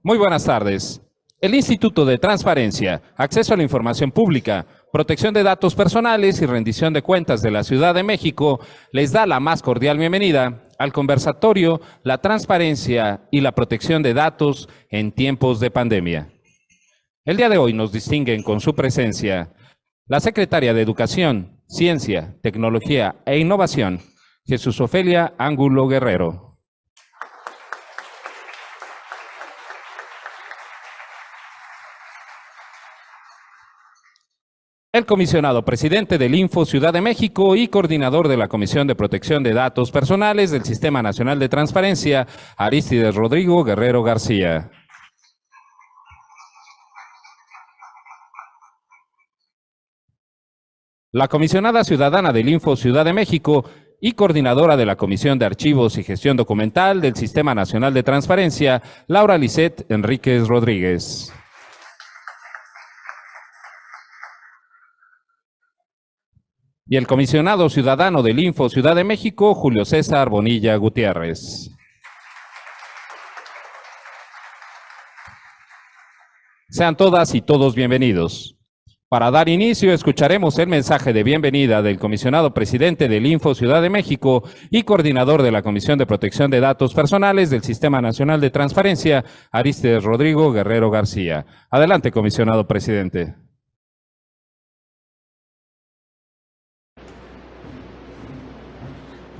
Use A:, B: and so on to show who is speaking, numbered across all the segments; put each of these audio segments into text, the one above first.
A: Muy buenas tardes. El Instituto de Transparencia, Acceso a la Información Pública, Protección de Datos Personales y Rendición de Cuentas de la Ciudad de México les da la más cordial bienvenida al conversatorio La Transparencia y la Protección de Datos en tiempos de pandemia. El día de hoy nos distinguen con su presencia la Secretaria de Educación, Ciencia, Tecnología e Innovación, Jesús Ofelia Ángulo Guerrero. El comisionado presidente del Info Ciudad de México y coordinador de la Comisión de Protección de Datos Personales del Sistema Nacional de Transparencia, Arístides Rodrigo Guerrero García. La comisionada ciudadana del Info Ciudad de México y coordinadora de la Comisión de Archivos y Gestión Documental del Sistema Nacional de Transparencia, Laura Lisset Enríquez Rodríguez. Y el comisionado ciudadano del Info Ciudad de México, Julio César Bonilla Gutiérrez. Sean todas y todos bienvenidos. Para dar inicio, escucharemos el mensaje de bienvenida del comisionado presidente del Info Ciudad de México y coordinador de la Comisión de Protección de Datos Personales del Sistema Nacional de Transparencia, Arístides Rodrigo Guerrero García. Adelante, comisionado presidente.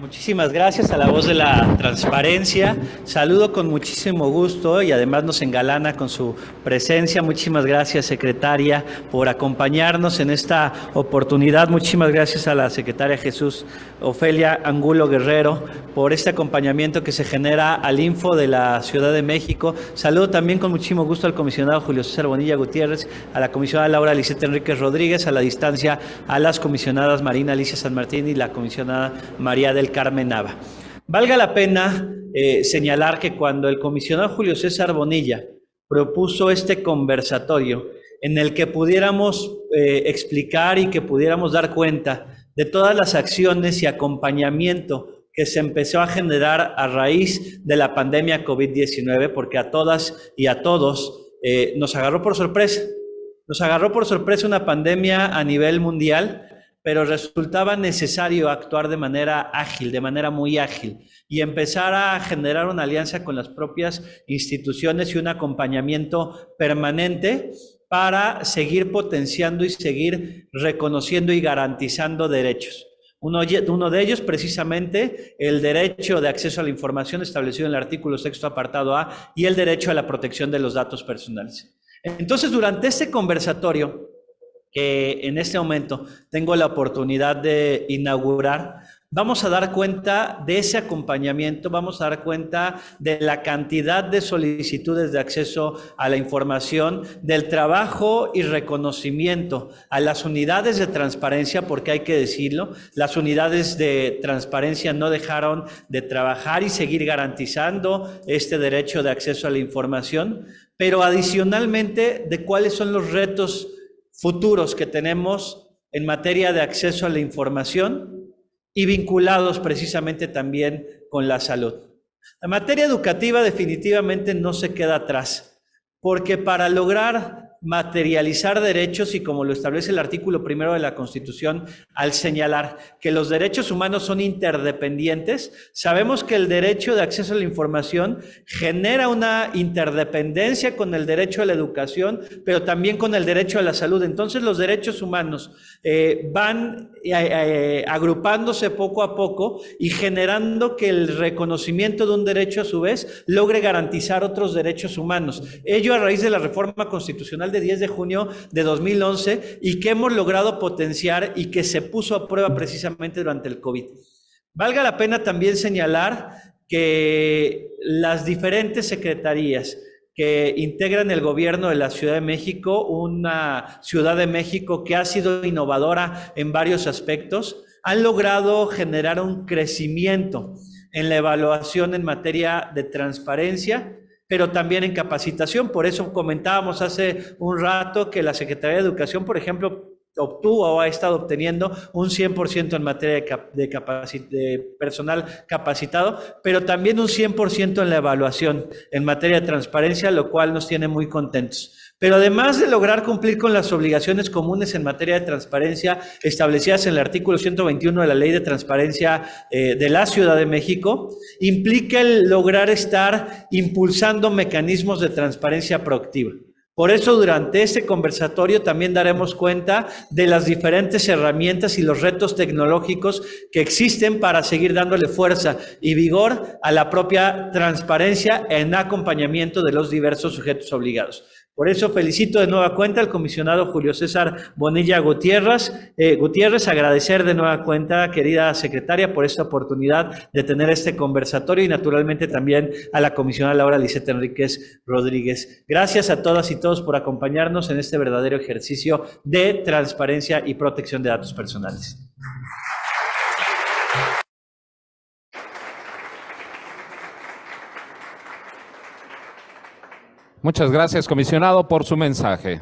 B: Muchísimas gracias a la voz de la transparencia. Saludo con muchísimo gusto y además nos engalana con su presencia. Muchísimas gracias, secretaria, por acompañarnos en esta oportunidad. Muchísimas gracias a la secretaria Jesús Ofelia Angulo Guerrero por este acompañamiento que se genera al Info de la Ciudad de México. Saludo también con muchísimo gusto al comisionado Julio César Bonilla Gutiérrez, a la comisionada Laura Lisset Enríquez Rodríguez, a la distancia a las comisionadas Marina Alicia San Martín y la comisionada María del Carmen Nava. Valga la pena señalar que cuando el comisionado Julio César Bonilla propuso este conversatorio en el que pudiéramos explicar y que pudiéramos dar cuenta de todas las acciones y acompañamiento que se empezó a generar a raíz de la pandemia COVID-19, porque a todas y a todos nos agarró por sorpresa. Nos agarró por sorpresa una pandemia a nivel mundial, pero resultaba necesario actuar de manera ágil, de manera muy ágil, y empezar a generar una alianza con las propias instituciones y un acompañamiento permanente para seguir potenciando y seguir reconociendo y garantizando derechos. Uno de ellos, precisamente, el derecho de acceso a la información establecido en el artículo 6º apartado A y el derecho a la protección de los datos personales. Entonces, durante este conversatorio, que en este momento tengo la oportunidad de inaugurar, vamos a dar cuenta de ese acompañamiento, vamos a dar cuenta de la cantidad de solicitudes de acceso a la información, del trabajo y reconocimiento a las unidades de transparencia, porque hay que decirlo, las unidades de transparencia no dejaron de trabajar y seguir garantizando este derecho de acceso a la información, pero adicionalmente de cuáles son los retos futuros que tenemos en materia de acceso a la información y vinculados precisamente también con la salud. La materia educativa definitivamente no se queda atrás, porque para lograr materializar derechos, y como lo establece el artículo 1 de la Constitución, al señalar que los derechos humanos son interdependientes, sabemos que el derecho de acceso a la información genera una interdependencia con el derecho a la educación, pero también con el derecho a la salud. Entonces los derechos humanos van agrupándose poco a poco y generando que el reconocimiento de un derecho a su vez logre garantizar otros derechos humanos. Ello a raíz de la reforma constitucional de 10 de junio de 2011 y que hemos logrado potenciar y que se puso a prueba precisamente durante el COVID. Valga la pena también señalar que las diferentes secretarías que integran el gobierno de la Ciudad de México, una Ciudad de México que ha sido innovadora en varios aspectos, han logrado generar un crecimiento en la evaluación en materia de transparencia, pero también en capacitación. Por eso comentábamos hace un rato que la Secretaría de Educación, por ejemplo, obtuvo o ha estado obteniendo un 100% en materia de personal capacitado, pero también un 100% en la evaluación en materia de transparencia, lo cual nos tiene muy contentos. Pero además de lograr cumplir con las obligaciones comunes en materia de transparencia establecidas en el artículo 121 de la Ley de Transparencia de la Ciudad de México, implica el lograr estar impulsando mecanismos de transparencia proactiva. Por eso, durante este conversatorio también daremos cuenta de las diferentes herramientas y los retos tecnológicos que existen para seguir dándole fuerza y vigor a la propia transparencia en acompañamiento de los diversos sujetos obligados. Por eso felicito de nueva cuenta al comisionado Julio César Bonilla Gutiérrez, agradecer de nueva cuenta, querida secretaria, por esta oportunidad de tener este conversatorio y naturalmente también a la comisionada Laura Lisette Enríquez Rodríguez. Gracias a todas y todos por acompañarnos en este verdadero ejercicio de transparencia y protección de datos personales.
A: Muchas gracias, comisionado, por su mensaje.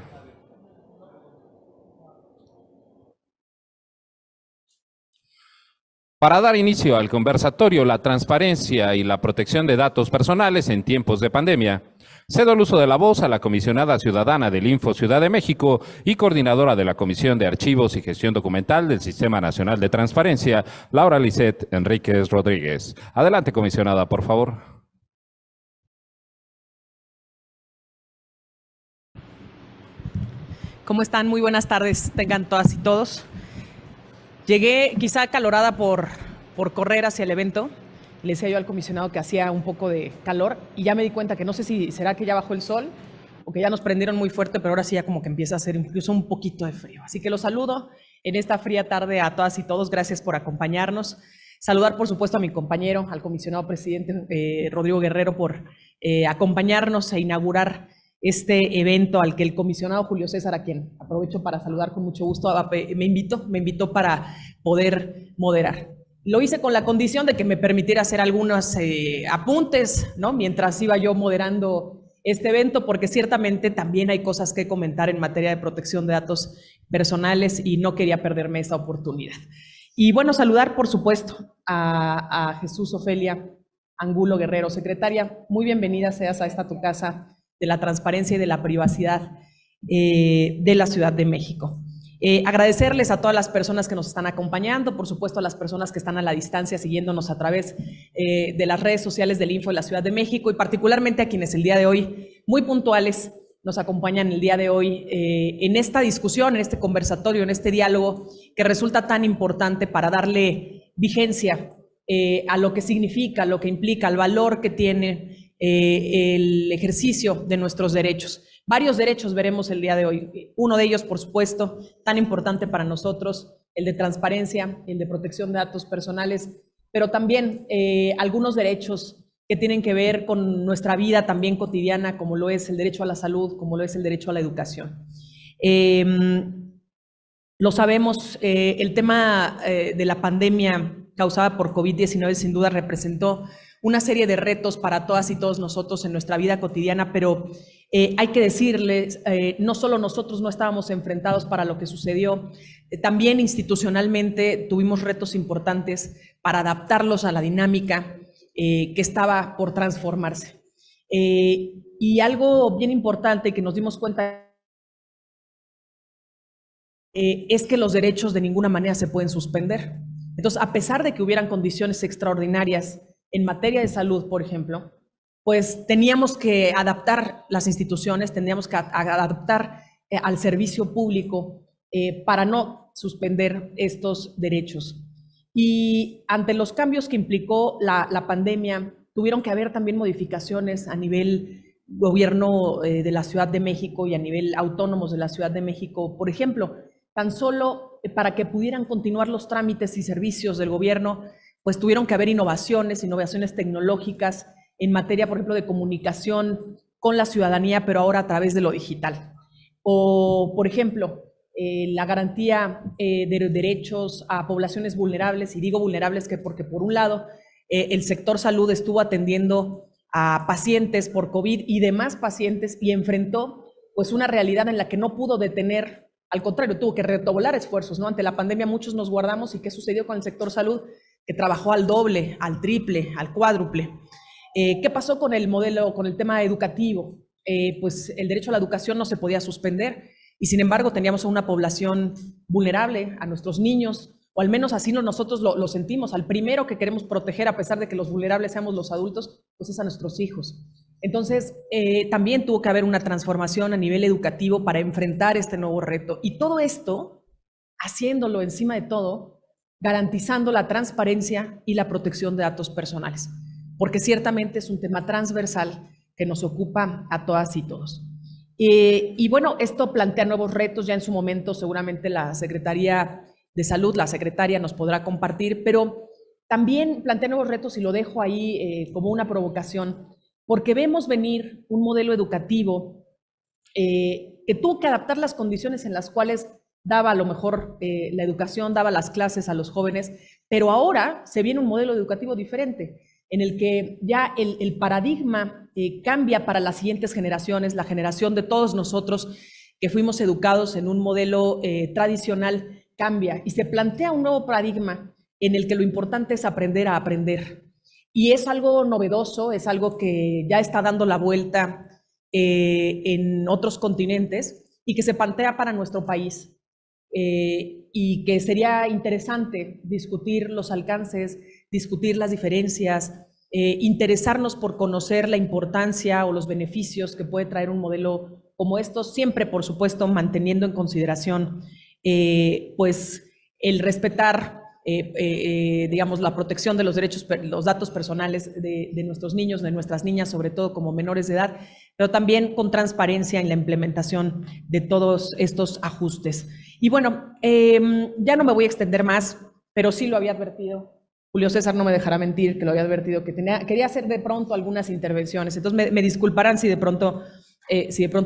A: Para dar inicio al conversatorio La transparencia y la protección de datos personales en tiempos de pandemia, cedo el uso de la voz a la comisionada ciudadana del Info Ciudad de México y coordinadora de la Comisión de Archivos y Gestión Documental del Sistema Nacional de Transparencia, Laura Lisette Enríquez Rodríguez. Adelante, comisionada, por favor.
C: ¿Cómo están? Muy buenas tardes, tengan todas y todos. Llegué quizá acalorada por correr hacia el evento. Le decía yo al comisionado que hacía un poco de calor y ya me di cuenta que no sé si será que ya bajó el sol o que ya nos prendieron muy fuerte, pero ahora sí ya como que empieza a hacer incluso un poquito de frío. Así que los saludo en esta fría tarde a todas y todos. Gracias por acompañarnos. Saludar, por supuesto, a mi compañero, al comisionado presidente Rodrigo Guerrero, por acompañarnos e inaugurar este evento al que el comisionado Julio César, a quien aprovecho para saludar con mucho gusto, me invitó para poder moderar. Lo hice con la condición de que me permitiera hacer algunos apuntes, ¿no?, mientras iba yo moderando este evento, porque ciertamente también hay cosas que comentar en materia de protección de datos personales y no quería perderme esta oportunidad. Y bueno, saludar, por supuesto, a Jesús Ofelia Angulo Guerrero, secretaria. Muy bienvenida seas a esta tu casa de la transparencia y de la privacidad de la Ciudad de México. Agradecerles a todas las personas que nos están acompañando, por supuesto a las personas que están a la distancia siguiéndonos a través de las redes sociales del Info de la Ciudad de México y particularmente a quienes el día de hoy, muy puntuales, nos acompañan el día de hoy en esta discusión, en este conversatorio, en este diálogo que resulta tan importante para darle vigencia a lo que significa, a lo que implica, al valor que tiene el ejercicio de nuestros derechos. Varios derechos veremos el día de hoy. Uno de ellos, por supuesto, tan importante para nosotros, el de transparencia, el de protección de datos personales, pero también algunos derechos que tienen que ver con nuestra vida también cotidiana, como lo es el derecho a la salud, como lo es el derecho a la educación. Lo sabemos, el tema de la pandemia causada por COVID-19 sin duda representó una serie de retos para todas y todos nosotros en nuestra vida cotidiana, pero hay que decirles, no solo nosotros no estábamos enfrentados para lo que sucedió, también institucionalmente tuvimos retos importantes para adaptarlos a la dinámica que estaba por transformarse. Y algo bien importante que nos dimos cuenta es que los derechos de ninguna manera se pueden suspender. Entonces, a pesar de que hubieran condiciones extraordinarias en materia de salud, por ejemplo, pues teníamos que adaptar las instituciones, teníamos que adaptar al servicio público para no suspender estos derechos. Y ante los cambios que implicó la pandemia, tuvieron que haber también modificaciones a nivel gobierno de la Ciudad de México y a nivel autónomos de la Ciudad de México. Por ejemplo, tan solo para que pudieran continuar los trámites y servicios del gobierno, pues tuvieron que haber innovaciones tecnológicas en materia, por ejemplo, de comunicación con la ciudadanía, pero ahora a través de lo digital. O, por ejemplo, la garantía de derechos a poblaciones vulnerables, y digo vulnerables porque por un lado el sector salud estuvo atendiendo a pacientes por COVID y demás pacientes y enfrentó pues una realidad en la que no pudo detener al contrario, tuvo que redoblar esfuerzos, ¿no? Ante la pandemia muchos nos guardamos. ¿Y qué sucedió con el sector salud? Que trabajó al doble, al triple, al cuádruple. ¿Qué pasó con el modelo, con el tema educativo? Pues el derecho a la educación no se podía suspender y sin embargo teníamos a una población vulnerable, a nuestros niños, o al menos así nosotros lo sentimos. Al primero que queremos proteger, a pesar de que los vulnerables seamos los adultos, pues es a nuestros hijos. Entonces, también tuvo que haber una transformación a nivel educativo para enfrentar este nuevo reto. Y todo esto, haciéndolo encima de todo, garantizando la transparencia y la protección de datos personales, porque ciertamente es un tema transversal que nos ocupa a todas y todos. Y bueno, esto plantea nuevos retos. Ya en su momento seguramente la Secretaría de Salud, la secretaria nos podrá compartir, pero también plantea nuevos retos y lo dejo ahí como una provocación, porque vemos venir un modelo educativo que tuvo que adaptar las condiciones en las cuales daba a lo mejor la educación, daba las clases a los jóvenes, pero ahora se viene un modelo educativo diferente, en el que ya el paradigma cambia para las siguientes generaciones, la generación de todos nosotros que fuimos educados en un modelo tradicional cambia y se plantea un nuevo paradigma en el que lo importante es aprender a aprender. Y es algo novedoso, es algo que ya está dando la vuelta en otros continentes y que se plantea para nuestro país. Y que sería interesante discutir los alcances, discutir las diferencias, interesarnos por conocer la importancia o los beneficios que puede traer un modelo como estos, siempre, por supuesto, manteniendo en consideración pues el respetar digamos, la protección de los derechos, los datos personales de nuestros niños, de nuestras niñas, sobre todo como menores de edad, pero también con transparencia en la implementación de todos estos ajustes. Y bueno, ya no me voy a extender más, pero sí lo había advertido. Julio César no me dejará mentir que lo había advertido, que quería hacer de pronto algunas intervenciones. Entonces me disculparán si de pronto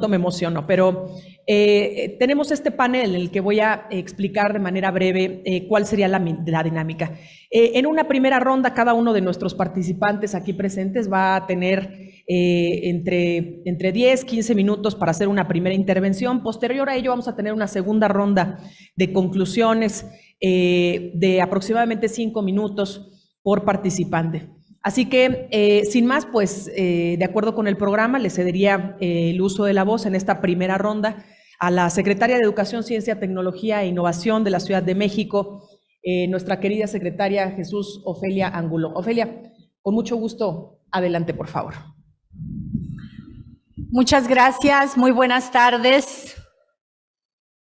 C: me emociono, pero tenemos este panel en el que voy a explicar de manera breve cuál sería la dinámica. En una primera ronda, cada uno de nuestros participantes aquí presentes va a tener entre 10, 15 minutos para hacer una primera intervención. Posterior a ello vamos a tener una segunda ronda de conclusiones de aproximadamente 5 minutos por participante. Así que, sin más, pues, de acuerdo con el programa, le cedería el uso de la voz en esta primera ronda a la Secretaria de Educación, Ciencia, Tecnología e Innovación de la Ciudad de México, nuestra querida secretaria Jesús Ofelia Angulo. Ofelia, con mucho gusto, adelante, por favor.
D: Muchas gracias, muy buenas tardes.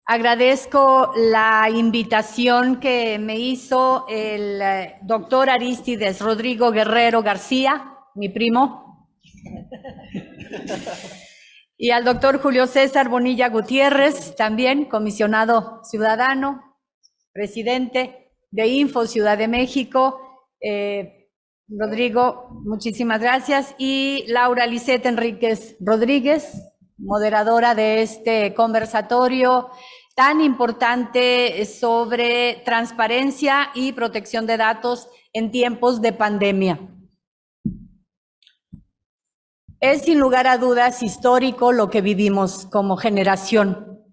D: Agradezco la invitación que me hizo el doctor Arístides Rodrigo Guerrero García, mi primo, y al doctor Julio César Bonilla Gutiérrez, también comisionado ciudadano, presidente de Info Ciudad de México. Rodrigo, muchísimas gracias. Y Laura Lisette Enríquez Rodríguez, moderadora de este conversatorio tan importante sobre transparencia y protección de datos en tiempos de pandemia. Es sin lugar a dudas histórico lo que vivimos como generación.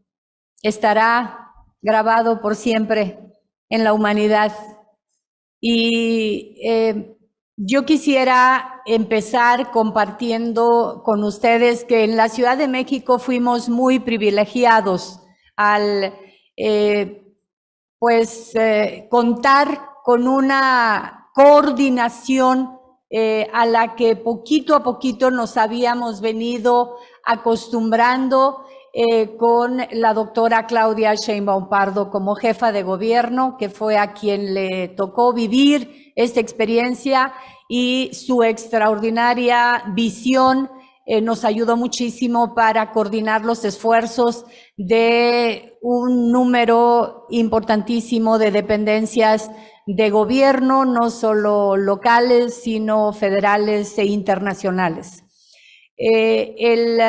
D: Estará grabado por siempre en la humanidad. Y yo quisiera empezar compartiendo con ustedes que en la Ciudad de México fuimos muy privilegiados al contar con una coordinación a la que poquito a poquito nos habíamos venido acostumbrando con la doctora Claudia Sheinbaum Pardo como jefa de gobierno, que fue a quien le tocó vivir esta experiencia, y su extraordinaria visión nos ayudó muchísimo para coordinar los esfuerzos de un número importantísimo de dependencias de gobierno, no solo locales, sino federales e internacionales. El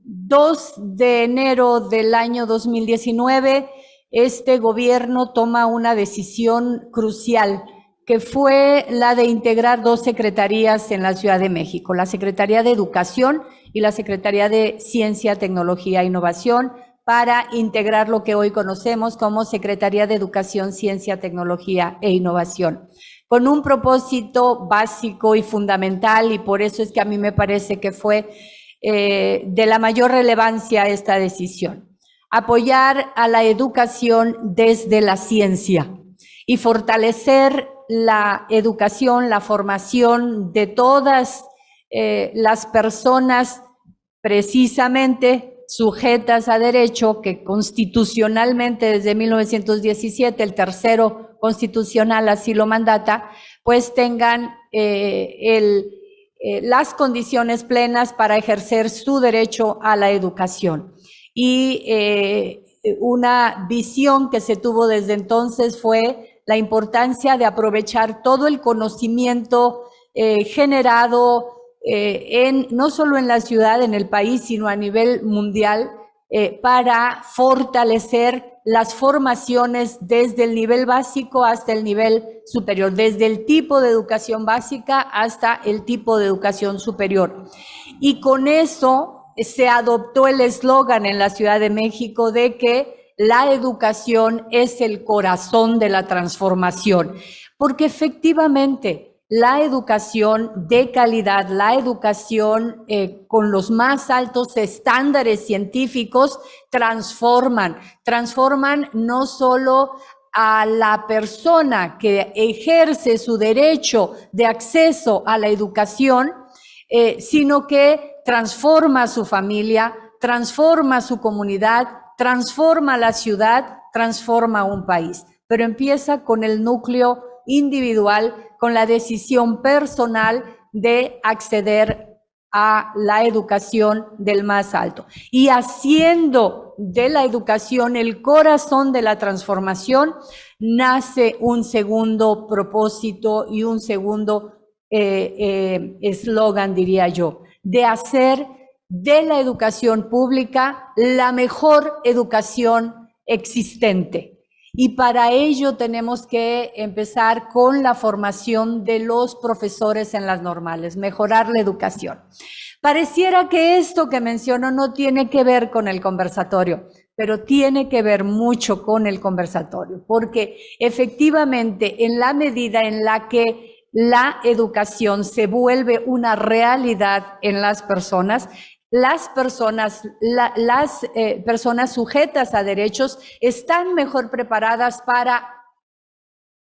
D: 2 de enero del año 2019, este gobierno toma una decisión crucial, que fue la de integrar 2 secretarías en la Ciudad de México, la Secretaría de Educación y la Secretaría de Ciencia, Tecnología e Innovación, para integrar lo que hoy conocemos como Secretaría de Educación, Ciencia, Tecnología e Innovación, con un propósito básico y fundamental, y por eso es que a mí me parece que fue de la mayor relevancia esta decisión: apoyar a la educación desde la ciencia y fortalecer la educación, la formación de todas las personas precisamente sujetas a derecho, que constitucionalmente desde 1917, el tercero constitucional así lo mandata, pues tengan las condiciones plenas para ejercer su derecho a la educación. Y una visión que se tuvo desde entonces fue la importancia de aprovechar todo el conocimiento generado no solo en la ciudad, en el país, sino a nivel mundial, para fortalecer las formaciones desde el nivel básico hasta el nivel superior, desde el tipo de educación básica hasta el tipo de educación superior. Y con eso se adoptó el eslogan en la Ciudad de México de que la educación es el corazón de la transformación, porque efectivamente la educación de calidad, la educación con los más altos estándares científicos transforman no solo a la persona que ejerce su derecho de acceso a la educación, sino que transforma a su familia, transforma a su comunidad, transforma a la ciudad, transforma a un país. Pero empieza con el núcleo individual, con la decisión personal de acceder a la educación del más alto. Y haciendo de la educación el corazón de la transformación, nace un segundo propósito y un segundo eslogan, diría yo, de hacer de la educación pública la mejor educación existente. Y para ello tenemos que empezar con la formación de los profesores en las normales, mejorar la educación. Pareciera que esto que menciono no tiene que ver con el conversatorio, pero tiene que ver mucho con el conversatorio, porque efectivamente en la medida en la que la educación se vuelve una realidad en las personas sujetas a derechos están mejor preparadas para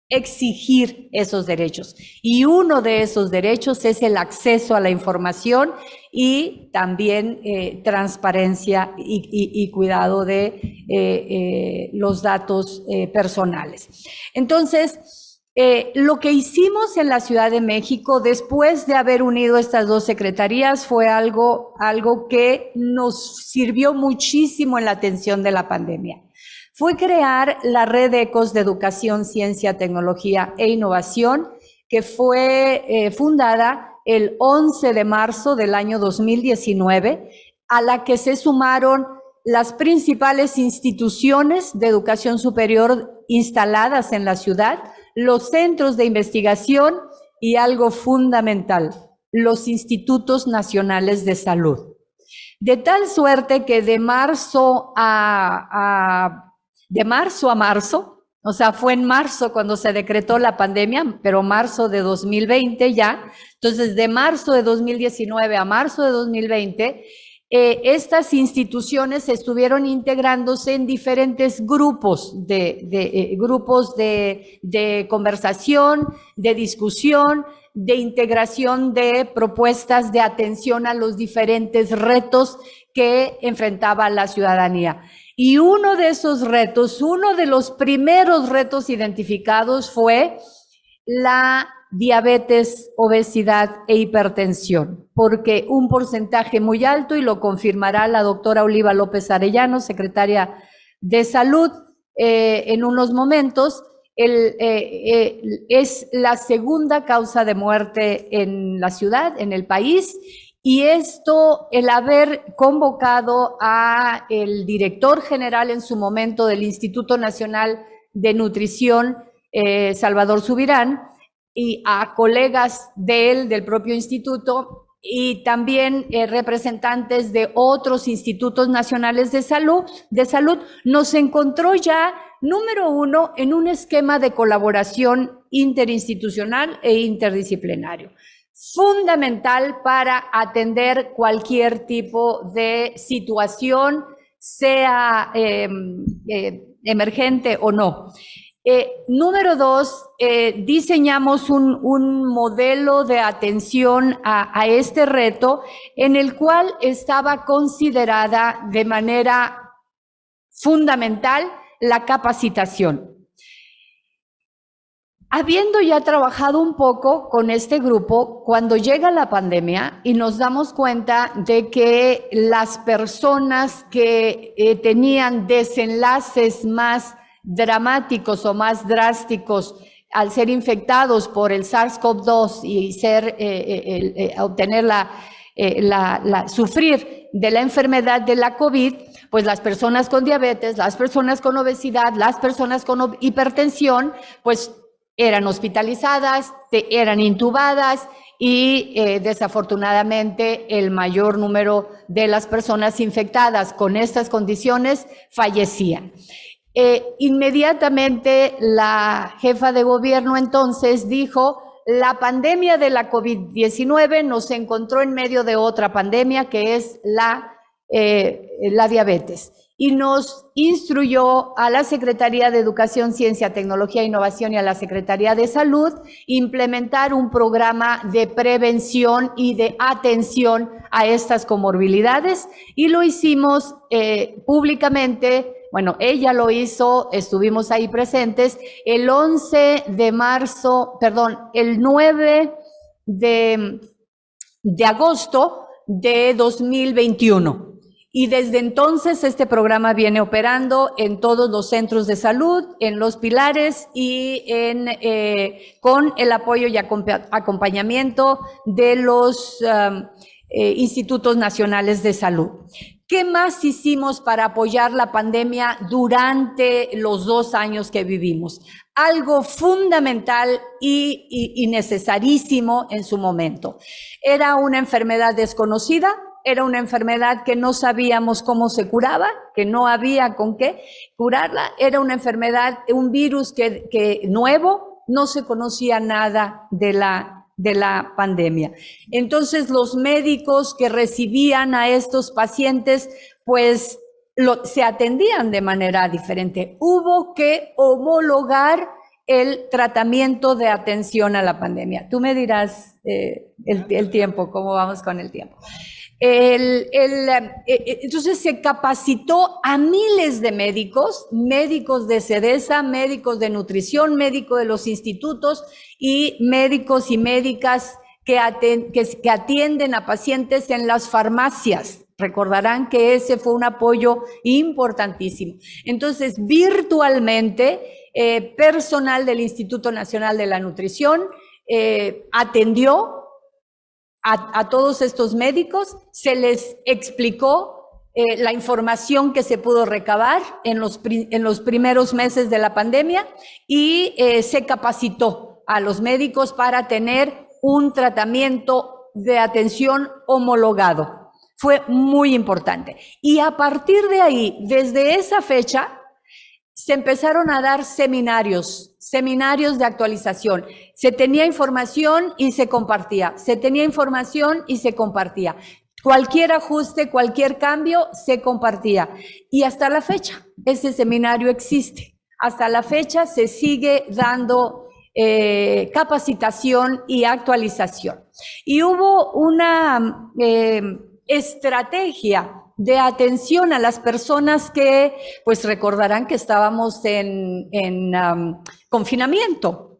D: exigir esos derechos. Y uno de esos derechos es el acceso a la información y también transparencia y cuidado de los datos personales. Entonces, lo que hicimos en la Ciudad de México después de haber unido estas dos secretarías fue algo que nos sirvió muchísimo en la atención de la pandemia. Fue crear la Red ECOS de Educación, Ciencia, Tecnología e Innovación, que fue fundada el 11 de marzo del año 2019, a la que se sumaron las principales instituciones de educación superior instaladas en la ciudad, los centros de investigación y algo fundamental, los institutos nacionales de salud. De tal suerte que de marzo a marzo, o sea, fue en marzo cuando se decretó la pandemia, pero marzo de 2020 ya, entonces de marzo de 2019 a marzo de 2020, estas instituciones estuvieron integrándose en diferentes grupos de conversación, de discusión, de integración de propuestas de atención a los diferentes retos que enfrentaba la ciudadanía. Y uno de esos retos, uno de los primeros retos identificados fue la diabetes, obesidad e hipertensión, porque un porcentaje muy alto, y lo confirmará la doctora Oliva López Arellano, secretaria de Salud, en unos momentos, es la segunda causa de muerte en la ciudad, en el país, y esto, el haber convocado a el director general en su momento del Instituto Nacional de Nutrición, Salvador Subirán, y a colegas de él, del propio instituto, y también representantes de otros institutos nacionales de salud, nos encontró ya, número uno, en un esquema de colaboración interinstitucional e interdisciplinario, fundamental para atender cualquier tipo de situación, sea emergente o no. Número dos, diseñamos un modelo de atención a este reto en el cual estaba considerada de manera fundamental la capacitación. Habiendo ya trabajado un poco con este grupo, cuando llega la pandemia y nos damos cuenta de que las personas que tenían desenlaces más dramáticos o más drásticos al ser infectados por el SARS-CoV-2 y obtener sufrir de la enfermedad de la COVID, pues las personas con diabetes, las personas con obesidad, las personas con hipertensión, pues eran hospitalizadas, eran intubadas y desafortunadamente el mayor número de las personas infectadas con estas condiciones fallecían. Inmediatamente la jefa de gobierno entonces dijo: la pandemia de la COVID-19 nos encontró en medio de otra pandemia que es la diabetes, y nos instruyó a la Secretaría de Educación, Ciencia, Tecnología e Innovación y a la Secretaría de Salud implementar un programa de prevención y de atención a estas comorbilidades, y lo hicimos públicamente. Bueno, ella lo hizo, estuvimos ahí presentes el 9 de agosto de 2021. Y desde entonces este programa viene operando en todos los centros de salud, en los pilares y con el apoyo y acompañamiento de los institutos nacionales de salud. ¿Qué más hicimos para apoyar la pandemia durante los 2 años que vivimos? Algo fundamental y necesarísimo en su momento. Era una enfermedad desconocida, era una enfermedad que no sabíamos cómo se curaba, que no había con qué curarla, era una enfermedad, un virus que nuevo, no se conocía nada de la pandemia. Entonces, los médicos que recibían a estos pacientes, pues se atendían de manera diferente. Hubo que homologar el tratamiento de atención a la pandemia. Tú me dirás el tiempo, cómo vamos con el tiempo. Entonces se capacitó a miles de médicos de SEDESA, médicos de nutrición, médicos de los institutos y médicos y médicas que atienden a pacientes en las farmacias. Recordarán que ese fue un apoyo importantísimo. Entonces, virtualmente, personal del Instituto Nacional de la Nutrición atendió a todos estos médicos, se les explicó la información que se pudo recabar en los primeros meses de la pandemia y se capacitó a los médicos para tener un tratamiento de atención homologado. Fue muy importante. Y a partir de ahí, desde esa fecha, se empezaron a dar seminarios de actualización. Se tenía información y se compartía. Se tenía información y se compartía. Cualquier ajuste, cualquier cambio, se compartía. Y hasta la fecha, ese seminario existe. Hasta la fecha se sigue dando capacitación y actualización. Y hubo una estrategia de atención a las personas que, pues recordarán que estábamos en confinamiento.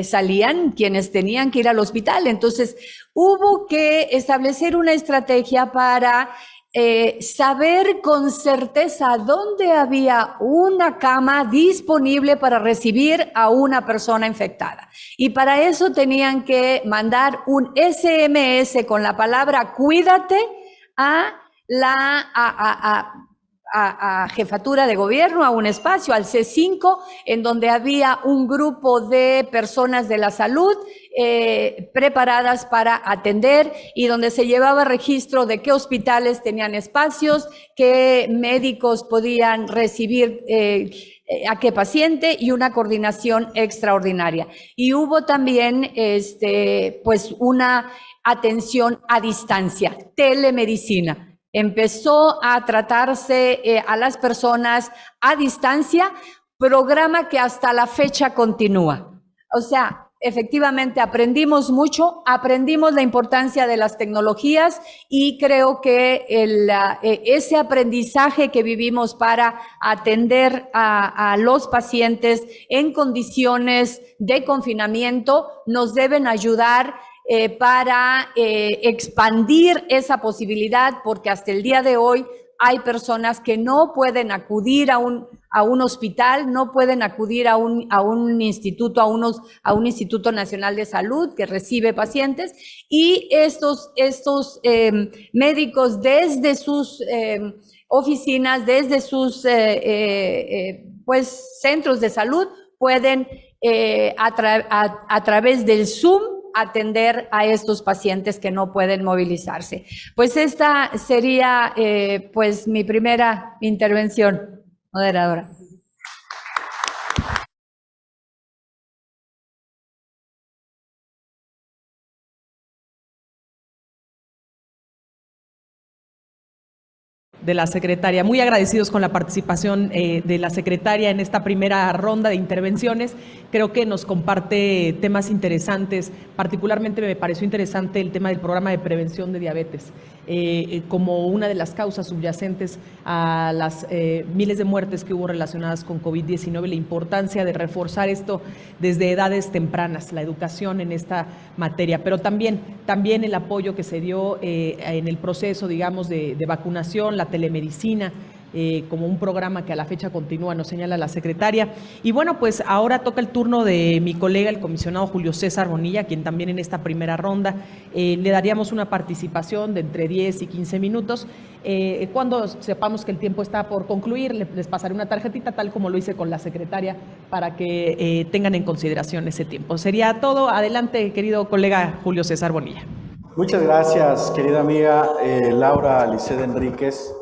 D: Salían quienes tenían que ir al hospital. Entonces, hubo que establecer una estrategia para saber con certeza dónde había una cama disponible para recibir a una persona infectada. Y para eso tenían que mandar un SMS con la palabra cuídate a jefatura de gobierno, a un espacio, al C5, en donde había un grupo de personas de la salud preparadas para atender y donde se llevaba registro de qué hospitales tenían espacios, qué médicos podían recibir a qué paciente y una coordinación extraordinaria. Y hubo también pues una atención a distancia, telemedicina. Empezó a tratarse a las personas a distancia, programa que hasta la fecha continúa. O sea, efectivamente aprendimos mucho, aprendimos la importancia de las tecnologías y creo que ese aprendizaje que vivimos para atender a los pacientes en condiciones de confinamiento nos deben ayudar para expandir esa posibilidad, porque hasta el día de hoy hay personas que no pueden acudir a un hospital, no pueden acudir a un instituto, a un Instituto Nacional de Salud que recibe pacientes, y estos médicos desde sus oficinas, desde sus pues centros de salud pueden a través del Zoom atender a estos pacientes que no pueden movilizarse. Pues esta sería pues mi primera intervención, moderadora.
C: De la secretaria. Muy agradecidos con la participación de la secretaria en esta primera ronda de intervenciones. Creo que nos comparte temas interesantes. Particularmente me pareció interesante el tema del programa de prevención de diabetes como una de las causas subyacentes a las miles de muertes que hubo relacionadas con COVID-19, la importancia de reforzar esto desde edades tempranas, la educación en esta materia, pero también el apoyo que se dio en el proceso, digamos, de vacunación, la telemedicina, como un programa que a la fecha continúa, nos señala la secretaria. Y bueno, pues ahora toca el turno de mi colega, el comisionado Julio César Bonilla, quien también en esta primera ronda le daríamos una participación de entre 10 y 15 minutos. Cuando sepamos que el tiempo está por concluir, les pasaré una tarjetita, tal como lo hice con la secretaria, para que tengan en consideración ese tiempo. Sería todo. Adelante, querido colega Julio César Bonilla.
E: Muchas gracias, querida amiga Laura Liceda Enríquez,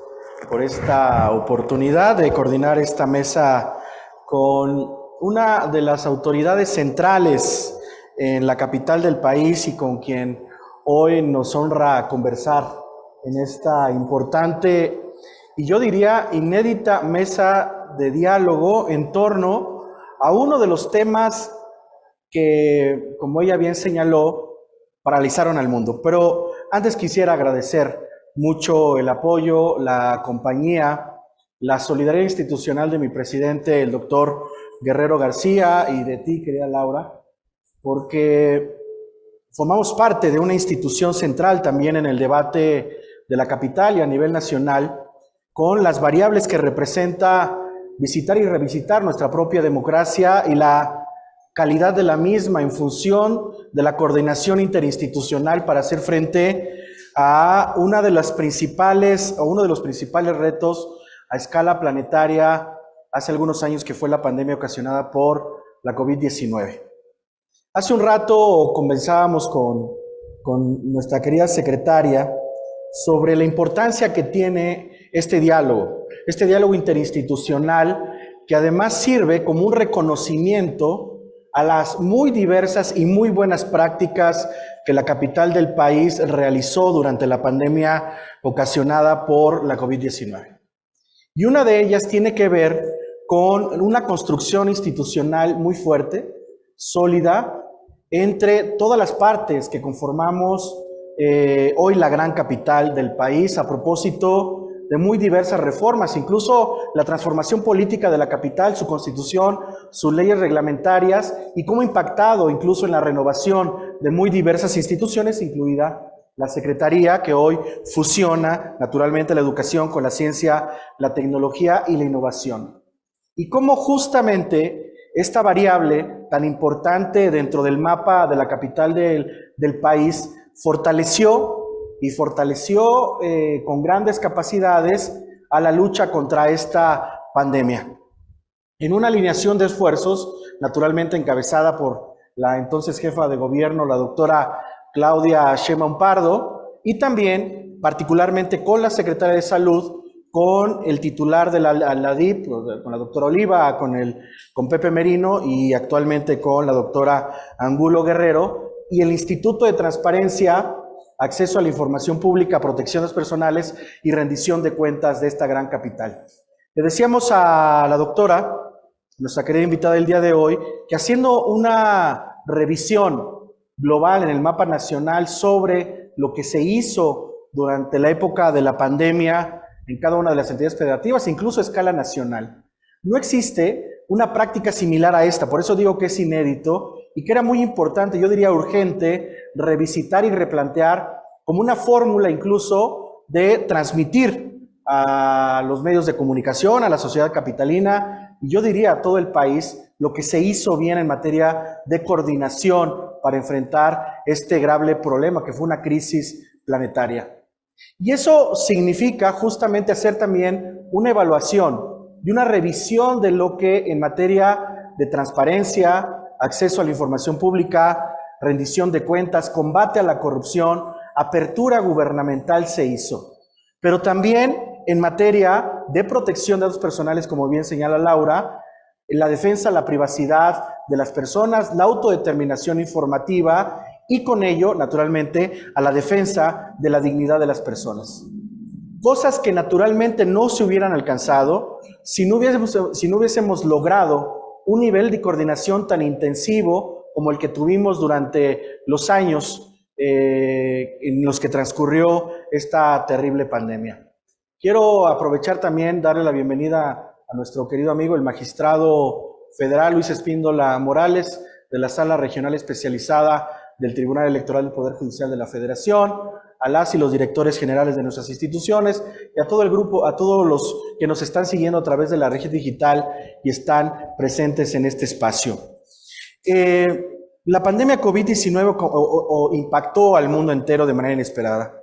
E: por esta oportunidad de coordinar esta mesa con una de las autoridades centrales en la capital del país y con quien hoy nos honra conversar en esta importante y yo diría inédita mesa de diálogo en torno a uno de los temas que, como ella bien señaló, paralizaron al mundo. Pero antes quisiera agradecer mucho el apoyo, la compañía, la solidaridad institucional de mi presidente, el doctor Guerrero García, y de ti, querida Laura, porque formamos parte de una institución central también en el debate de la capital y a nivel nacional, con las variables que representa visitar y revisitar nuestra propia democracia y la calidad de la misma en función de la coordinación interinstitucional para hacer frente a uno de los principales retos a escala planetaria hace algunos años, que fue la pandemia ocasionada por la COVID-19. Hace un rato conversábamos con nuestra querida secretaria sobre la importancia que tiene este diálogo interinstitucional, que además sirve como un reconocimiento a las muy diversas y muy buenas prácticas que la capital del país realizó durante la pandemia ocasionada por la COVID-19. Y una de ellas tiene que ver con una construcción institucional muy fuerte, sólida, entre todas las partes que conformamos hoy la gran capital del país, a propósito de muy diversas reformas, incluso la transformación política de la capital, su constitución, sus leyes reglamentarias, y cómo ha impactado incluso en la renovación de muy diversas instituciones, incluida la Secretaría, que hoy fusiona naturalmente la educación con la ciencia, la tecnología y la innovación. Y cómo justamente esta variable tan importante dentro del mapa de la capital del país fortaleció con grandes capacidades a la lucha contra esta pandemia. En una alineación de esfuerzos, naturalmente encabezada por la entonces jefa de gobierno, la doctora Claudia Sheinbaum Pardo, y también particularmente con la secretaria de Salud, con el titular de la DIP, con la doctora Oliva, con Pepe Merino y actualmente con la doctora Angulo Guerrero, y el Instituto de Transparencia, Acceso a la Información Pública, Protecciones Personales y Rendición de Cuentas de esta gran capital. Le decíamos a la doctora, nuestra querida invitada del día de hoy, que haciendo una revisión global en el mapa nacional sobre lo que se hizo durante la época de la pandemia en cada una de las entidades federativas, incluso a escala nacional, no existe una práctica similar a esta. Por eso digo que es inédito y que era muy importante, yo diría urgente, revisitar y replantear como una fórmula incluso de transmitir a los medios de comunicación, a la sociedad capitalina, y yo diría a todo el país, lo que se hizo bien en materia de coordinación para enfrentar este grave problema que fue una crisis planetaria. Y eso significa justamente hacer también una evaluación y una revisión de lo que en materia de transparencia, acceso a la información pública, rendición de cuentas, combate a la corrupción, apertura gubernamental se hizo. Pero también en materia de protección de datos personales, como bien señala Laura, la defensa a la privacidad de las personas, la autodeterminación informativa y con ello, naturalmente, a la defensa de la dignidad de las personas. Cosas que naturalmente no se hubieran alcanzado si no hubiésemos logrado un nivel de coordinación tan intensivo como el que tuvimos durante los años en los que transcurrió esta terrible pandemia. Quiero aprovechar también, darle la bienvenida a nuestro querido amigo, el magistrado federal Luis Espíndola Morales, de la Sala Regional Especializada del Tribunal Electoral del Poder Judicial de la Federación, a las y los directores generales de nuestras instituciones y a todo el grupo, a todos los que nos están siguiendo a través de la red digital y están presentes en este espacio. La pandemia COVID-19 impactó al mundo entero de manera inesperada,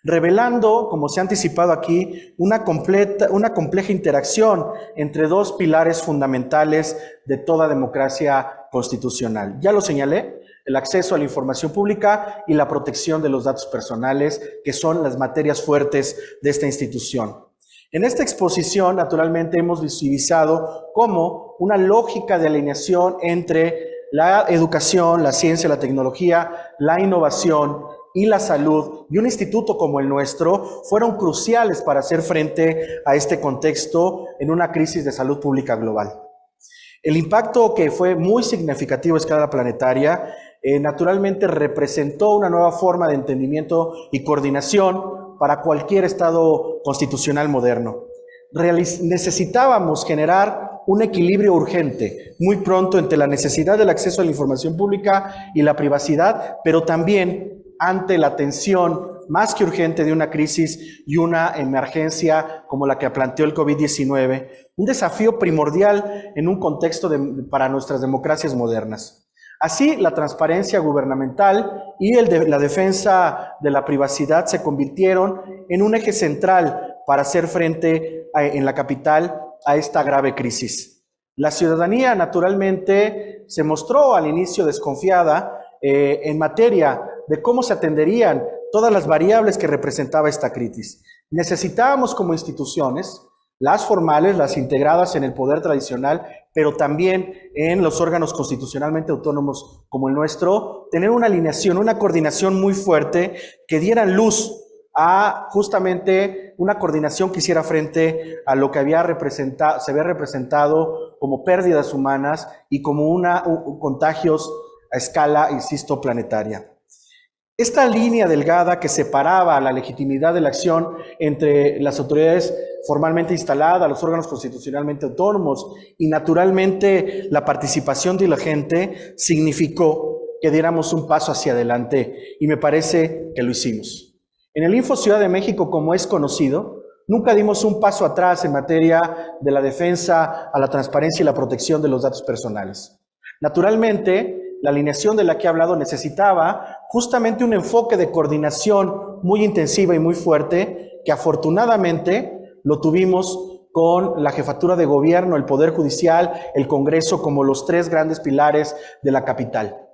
E: revelando, como se ha anticipado aquí, una compleja interacción entre dos pilares fundamentales de toda democracia constitucional. Ya lo señalé, el acceso a la información pública y la protección de los datos personales, que son las materias fuertes de esta institución. En esta exposición, naturalmente, hemos visibilizado cómo una lógica de alineación entre la educación, la ciencia, la tecnología, la innovación y la salud, y un instituto como el nuestro, fueron cruciales para hacer frente a este contexto en una crisis de salud pública global. El impacto, que fue muy significativo a escala planetaria, naturalmente representó una nueva forma de entendimiento y coordinación para cualquier Estado constitucional moderno. Necesitábamos generar un equilibrio urgente, muy pronto, entre la necesidad del acceso a la información pública y la privacidad, pero también ante la tensión más que urgente de una crisis y una emergencia como la que planteó el COVID-19, un desafío primordial en un contexto para nuestras democracias modernas. Así, la transparencia gubernamental y la defensa de la privacidad se convirtieron en un eje central para hacer frente en la capital a esta grave crisis. La ciudadanía, naturalmente, se mostró al inicio desconfiada en materia de cómo se atenderían todas las variables que representaba esta crisis. Necesitábamos como instituciones, las formales, las integradas en el poder tradicional, pero también en los órganos constitucionalmente autónomos como el nuestro, tener una alineación, una coordinación muy fuerte que dieran luz a justamente una coordinación que hiciera frente a lo que se había representado como pérdidas humanas y como contagios a escala, insisto, planetaria. Esta línea delgada que separaba la legitimidad de la acción entre las autoridades formalmente instaladas, los órganos constitucionalmente autónomos y naturalmente la participación de la gente, significó que diéramos un paso hacia adelante y me parece que lo hicimos. En el Info Ciudad de México, como es conocido, nunca dimos un paso atrás en materia de la defensa a la transparencia y la protección de los datos personales. Naturalmente, la alineación de la que he hablado necesitaba justamente un enfoque de coordinación muy intensiva y muy fuerte que afortunadamente lo tuvimos con la jefatura de gobierno, el Poder Judicial, el Congreso como los tres grandes pilares de la capital.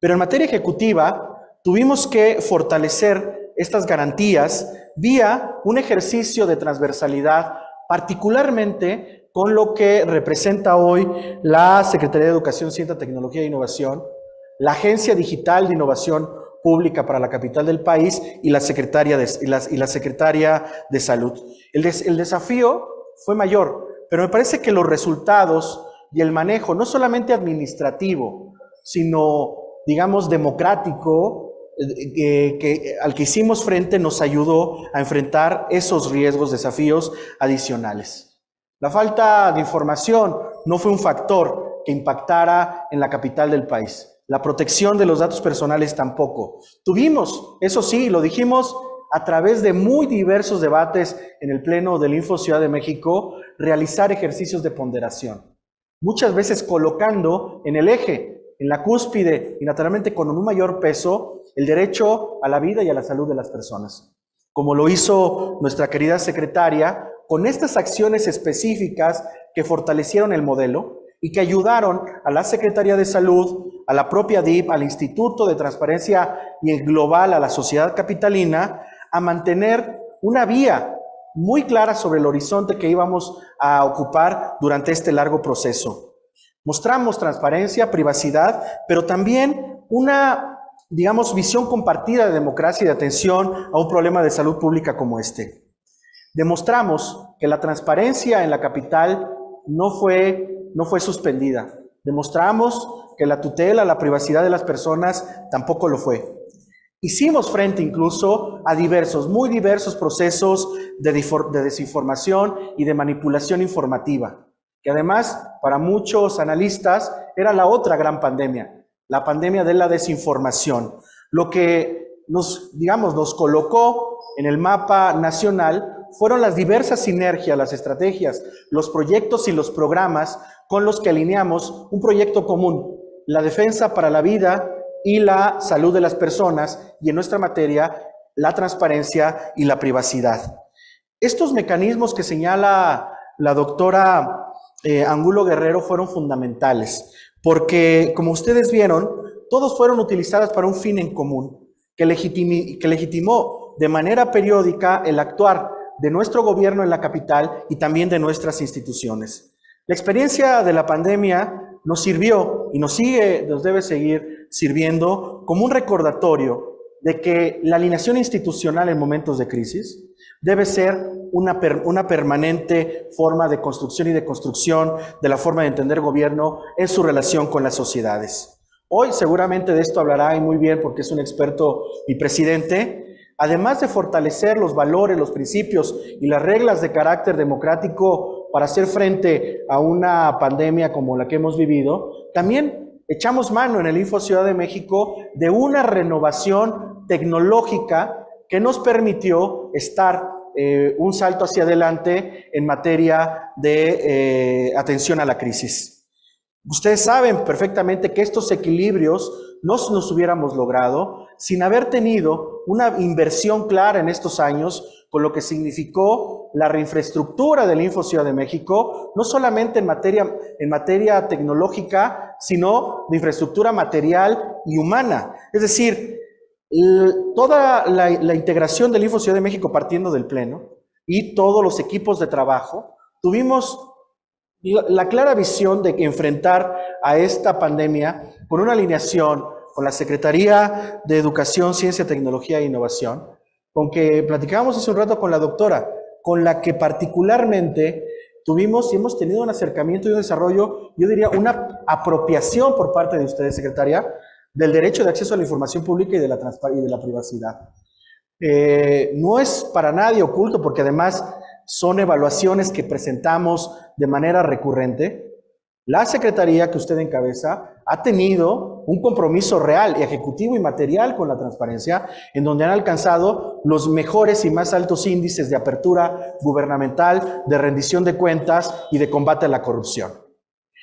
E: Pero en materia ejecutiva tuvimos que fortalecer estas garantías vía un ejercicio de transversalidad, particularmente con lo que representa hoy la Secretaría de Educación, Ciencia, Tecnología e Innovación, la Agencia Digital de Innovación Pública para la capital del país y la Secretaría de Salud. El desafío fue mayor, pero me parece que los resultados y el manejo, no solamente administrativo, sino, digamos, democrático, al que hicimos frente, nos ayudó a enfrentar esos riesgos, desafíos adicionales. La falta de información no fue un factor que impactara en la capital del país. La protección de los datos personales tampoco. Tuvimos, eso sí, lo dijimos a través de muy diversos debates en el Pleno del Info Ciudad de México, realizar ejercicios de ponderación. Muchas veces colocando en el eje, en la cúspide y naturalmente con un mayor peso, el derecho a la vida y a la salud de las personas. Como lo hizo nuestra querida secretaria, con estas acciones específicas que fortalecieron el modelo y que ayudaron a la Secretaría de Salud, a la propia DIF, al Instituto de Transparencia y en global a la sociedad capitalina, a mantener una vía muy clara sobre el horizonte que íbamos a ocupar durante este largo proceso. Mostramos transparencia, privacidad, pero también una, digamos, visión compartida de democracia y de atención a un problema de salud pública como este. Demostramos que la transparencia en la capital no fue suspendida. Demostramos que la tutela, la privacidad de las personas tampoco lo fue. Hicimos frente incluso a muy diversos procesos de desinformación y de manipulación informativa, que además para muchos analistas era la otra gran pandemia, la pandemia de la desinformación, lo que nos colocó en el mapa nacional fueron las diversas sinergias, las estrategias, los proyectos y los programas con los que alineamos un proyecto común, la defensa para la vida y la salud de las personas, y en nuestra materia, la transparencia y la privacidad. Estos mecanismos que señala la doctora Angulo Guerrero fueron fundamentales, porque, como ustedes vieron, todos fueron utilizados para un fin en común, que legitimó de manera periódica el actuar de nuestro gobierno en la capital y también de nuestras instituciones. La experiencia de la pandemia nos sirvió y nos debe seguir sirviendo como un recordatorio de que la alineación institucional en momentos de crisis debe ser una permanente forma de construcción y de construcción de la forma de entender gobierno en su relación con las sociedades. Hoy seguramente de esto hablará y muy bien porque es un experto mi presidente. Además de fortalecer los valores, los principios y las reglas de carácter democrático para hacer frente a una pandemia como la que hemos vivido, también echamos mano en el Info Ciudad de México de una renovación tecnológica que nos permitió estar un salto hacia adelante en materia de atención a la crisis. Ustedes saben perfectamente que estos equilibrios no nos hubiéramos logrado sin haber tenido una inversión clara en estos años, con lo que significó la reinfraestructura del Info Ciudad de México, no solamente en materia tecnológica, sino de infraestructura material y humana. Es decir, toda la integración del Info Ciudad de México partiendo del Pleno y todos los equipos de trabajo, tuvimos la clara visión de enfrentar a esta pandemia con una alineación con la Secretaría de Educación, Ciencia, Tecnología e Innovación, con que platicábamos hace un rato con la doctora, con la que particularmente tuvimos y hemos tenido un acercamiento y un desarrollo, yo diría una apropiación por parte de ustedes, secretaria, del derecho de acceso a la información pública y de la privacidad. No es para nadie oculto, porque además son evaluaciones que presentamos de manera recurrente. La Secretaría que usted encabeza ha tenido un compromiso real, ejecutivo y material con la transparencia, en donde han alcanzado los mejores y más altos índices de apertura gubernamental, de rendición de cuentas y de combate a la corrupción.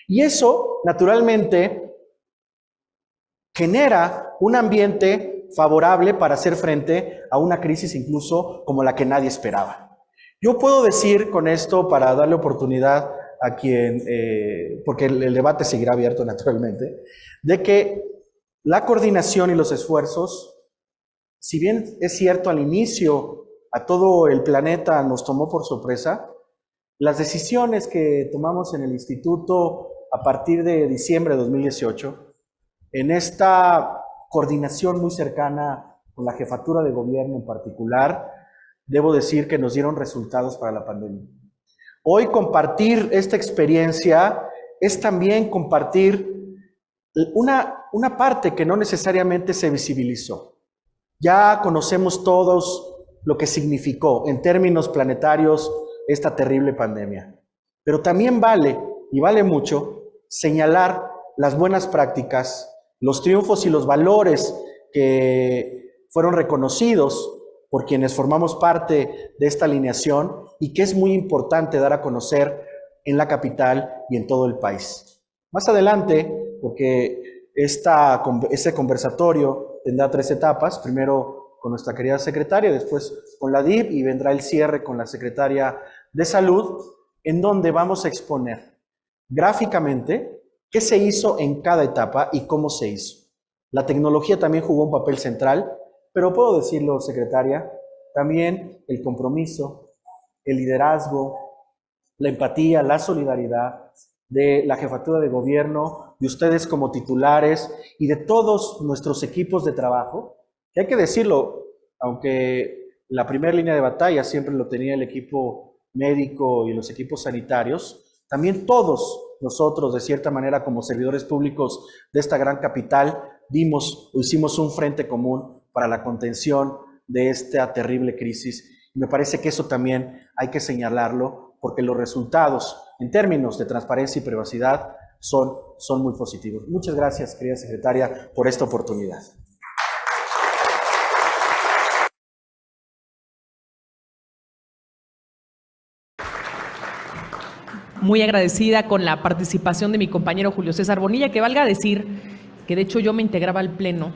E: Y eso, naturalmente, genera un ambiente favorable para hacer frente a una crisis incluso como la que nadie esperaba. Yo puedo decir con esto, para darle oportunidad a quien, porque el debate seguirá abierto naturalmente, de que la coordinación y los esfuerzos, si bien es cierto al inicio a todo el planeta nos tomó por sorpresa, las decisiones que tomamos en el instituto a partir de diciembre de 2018, en esta coordinación muy cercana con la jefatura de gobierno en particular, debo decir que nos dieron resultados para la pandemia. Hoy compartir esta experiencia es también compartir una parte que no necesariamente se visibilizó. Ya conocemos todos lo que significó en términos planetarios esta terrible pandemia. Pero también vale, y vale mucho, señalar las buenas prácticas, los triunfos y los valores que fueron reconocidos por quienes formamos parte de esta alineación y que es muy importante dar a conocer en la capital y en todo el país. Más adelante, porque este conversatorio tendrá 3 etapas, primero con nuestra querida secretaria, después con la DIF y vendrá el cierre con la secretaria de Salud, en donde vamos a exponer gráficamente qué se hizo en cada etapa y cómo se hizo. La tecnología también jugó un papel central, pero puedo decirlo, secretaria, también el compromiso, el liderazgo, la empatía, la solidaridad de la jefatura de gobierno, de ustedes como titulares y de todos nuestros equipos de trabajo, que hay que decirlo, aunque la primera línea de batalla siempre lo tenía el equipo médico y los equipos sanitarios, también todos nosotros, de cierta manera, como servidores públicos de esta gran capital, dimos o hicimos un frente común para la contención de esta terrible crisis. Y me parece que eso también hay que señalarlo, porque los resultados en términos de transparencia y privacidad son muy positivos. Muchas gracias, querida secretaria, por esta oportunidad.
C: Muy agradecida con la participación de mi compañero Julio César Bonilla, que valga decir que de hecho yo me integraba al Pleno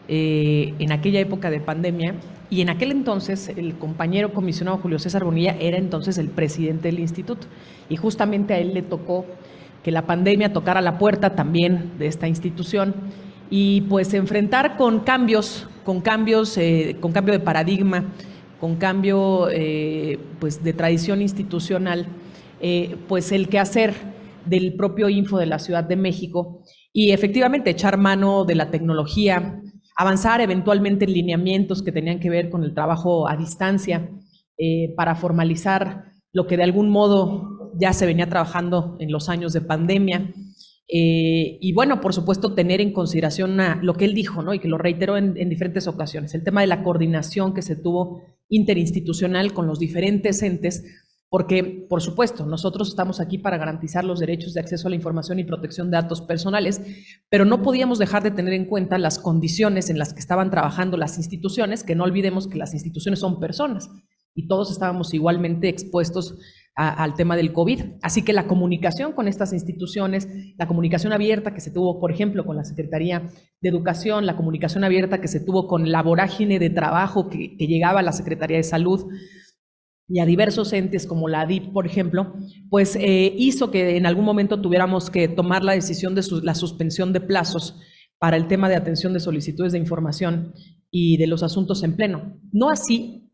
C: en aquella época de pandemia, y en aquel entonces el compañero comisionado Julio César Bonilla era entonces el presidente del instituto, y justamente a él le tocó que la pandemia tocara la puerta también de esta institución, y pues enfrentar con cambio de paradigma, con cambio pues de tradición institucional, pues el quehacer del propio Info de la Ciudad de México, y efectivamente echar mano de la tecnología, avanzar eventualmente en lineamientos que tenían que ver con el trabajo a distancia, para formalizar lo que de algún modo ya se venía trabajando en los años de pandemia. Y bueno, por supuesto, tener en consideración lo que él dijo, ¿no? Y que lo reiteró en diferentes ocasiones, el tema de la coordinación que se tuvo interinstitucional con los diferentes entes, porque, por supuesto, nosotros estamos aquí para garantizar los derechos de acceso a la información y protección de datos personales, pero no podíamos dejar de tener en cuenta las condiciones en las que estaban trabajando las instituciones, que no olvidemos que las instituciones son personas y todos estábamos igualmente expuestos al tema del COVID. Así que la comunicación con estas instituciones, la comunicación abierta que se tuvo, por ejemplo, con la Secretaría de Educación, la comunicación abierta que se tuvo con la vorágine de trabajo que llegaba a la Secretaría de Salud y a diversos entes como la DIF, por ejemplo, pues hizo que en algún momento tuviéramos que tomar la decisión de la suspensión de plazos para el tema de atención de solicitudes de información y de los asuntos en pleno. No así,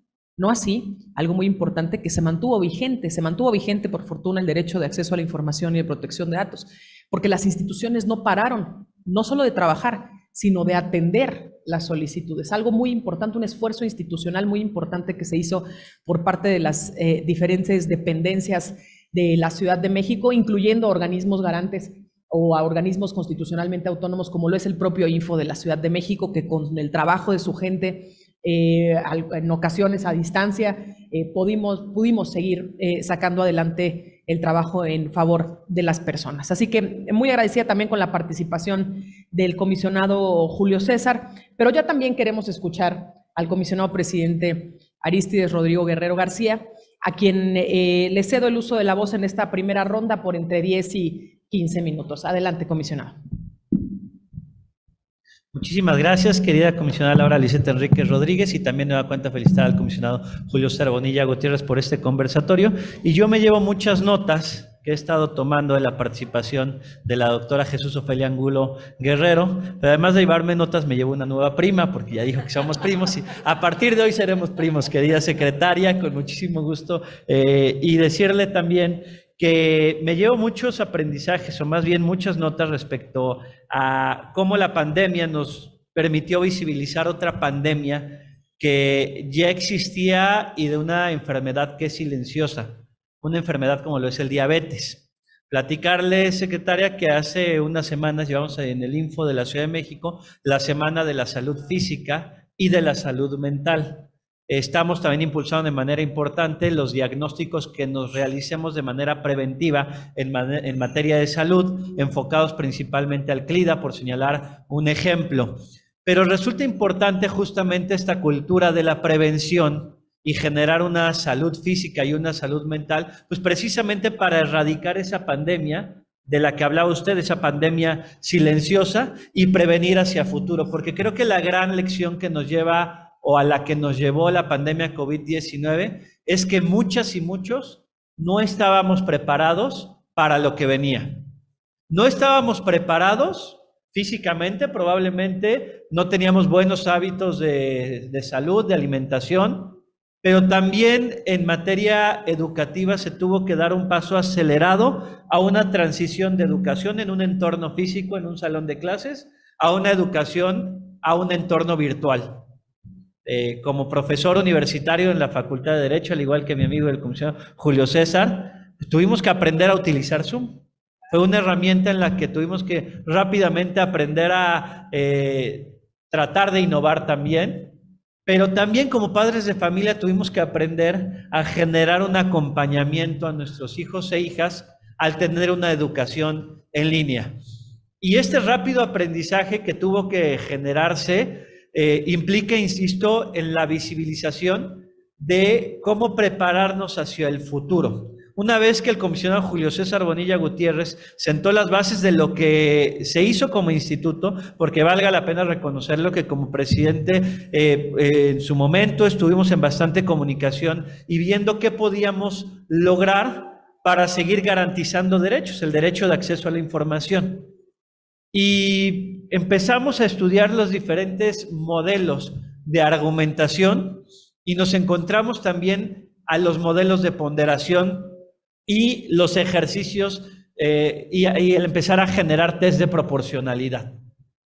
C: algo muy importante que se mantuvo vigente por fortuna el derecho de acceso a la información y de protección de datos, porque las instituciones no pararon, no solo de trabajar, sino de atender las solicitudes. Algo muy importante, un esfuerzo institucional muy importante que se hizo por parte de las diferentes dependencias de la Ciudad de México, incluyendo organismos garantes o a organismos constitucionalmente autónomos como lo es el propio Info de la Ciudad de México, que con el trabajo de su gente, en ocasiones a distancia, pudimos seguir sacando adelante el trabajo en favor de las personas. Así que muy agradecida también con la participación del comisionado Julio César, pero ya también queremos escuchar al comisionado presidente Arístides Rodrigo Guerrero García, a quien le cedo el uso de la voz en esta primera ronda por entre 10 y 15 minutos. Adelante, comisionado.
B: Muchísimas gracias, querida comisionada Laura Lisette Enríquez Rodríguez, y también nueva cuenta felicitar al comisionado Julio César Bonilla Gutiérrez por este conversatorio. Y yo me llevo muchas notas que he estado tomando de la participación de la doctora Jesús Ofelia Angulo Guerrero, pero además de llevarme notas me llevo una nueva prima, porque ya dijo que somos primos, y a partir de hoy seremos primos, querida secretaria, con muchísimo gusto, y decirle también que me llevo muchos aprendizajes, o más bien muchas notas respecto a cómo la pandemia nos permitió visibilizar otra pandemia que ya existía y de una enfermedad que es silenciosa, una enfermedad como lo es el diabetes. Platicarle, secretaria, que hace unas semanas llevamos en el Info de la Ciudad de México la Semana de la Salud Física y de la Salud Mental. Estamos también impulsando de manera importante los diagnósticos que nos realicemos de manera preventiva en materia de salud, enfocados principalmente al CLIDA, por señalar un ejemplo. Pero resulta importante justamente esta cultura de la prevención y generar una salud física y una salud mental, pues precisamente para erradicar esa pandemia de la que hablaba usted, esa pandemia silenciosa, y prevenir hacia futuro, porque creo que la gran lección que nos lleva o a la que nos llevó la pandemia COVID-19 es que muchas y muchos no estábamos preparados para lo que venía. No estábamos preparados físicamente, probablemente no teníamos buenos hábitos de salud, de alimentación, pero también en materia educativa se tuvo que dar un paso acelerado a una transición de educación en un entorno físico, en un salón de clases, a una educación, a un entorno virtual. Como profesor universitario en la Facultad de Derecho, al igual que mi amigo el comisionado Julio César, tuvimos que aprender a utilizar Zoom. Fue una herramienta en la que tuvimos que rápidamente aprender a tratar de innovar también, pero también como padres de familia tuvimos que aprender a generar un acompañamiento a nuestros hijos e hijas al tener una educación en línea. Y este rápido aprendizaje que tuvo que generarse implica, insisto, en la visibilización de cómo prepararnos hacia el futuro. Una vez que el comisionado Julio César Bonilla Gutiérrez sentó las bases de lo que se hizo como instituto, porque valga la pena reconocerlo que como presidente en su momento estuvimos en bastante comunicación y viendo qué podíamos lograr para seguir garantizando derechos, el derecho de acceso a la información. Y empezamos a estudiar los diferentes modelos de argumentación y nos encontramos también a los modelos de ponderación y los ejercicios y el empezar a generar test de proporcionalidad.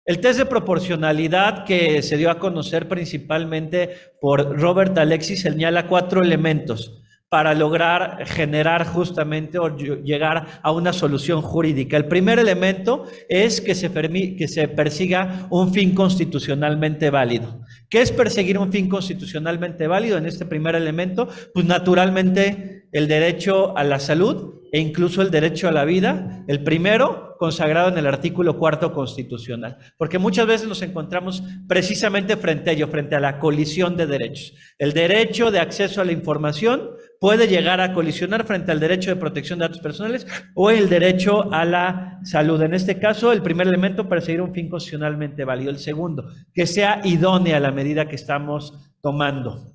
B: El test de proporcionalidad que se dio a conocer principalmente por Robert Alexis señala 4 elementos para lograr generar justamente o llegar a una solución jurídica. El primer elemento es que se persiga un fin constitucionalmente válido. ¿Qué es perseguir un fin constitucionalmente válido? En este primer elemento, pues naturalmente el derecho a la salud e incluso el derecho a la vida, el primero consagrado en el artículo 4º constitucional, porque muchas veces nos encontramos precisamente frente a ello, frente a la colisión de derechos. El derecho de acceso a la información puede llegar a colisionar frente al derecho de protección de datos personales o el derecho a la salud. En este caso, el primer elemento, perseguir un fin constitucionalmente válido. El segundo, que sea idónea la medida que estamos tomando.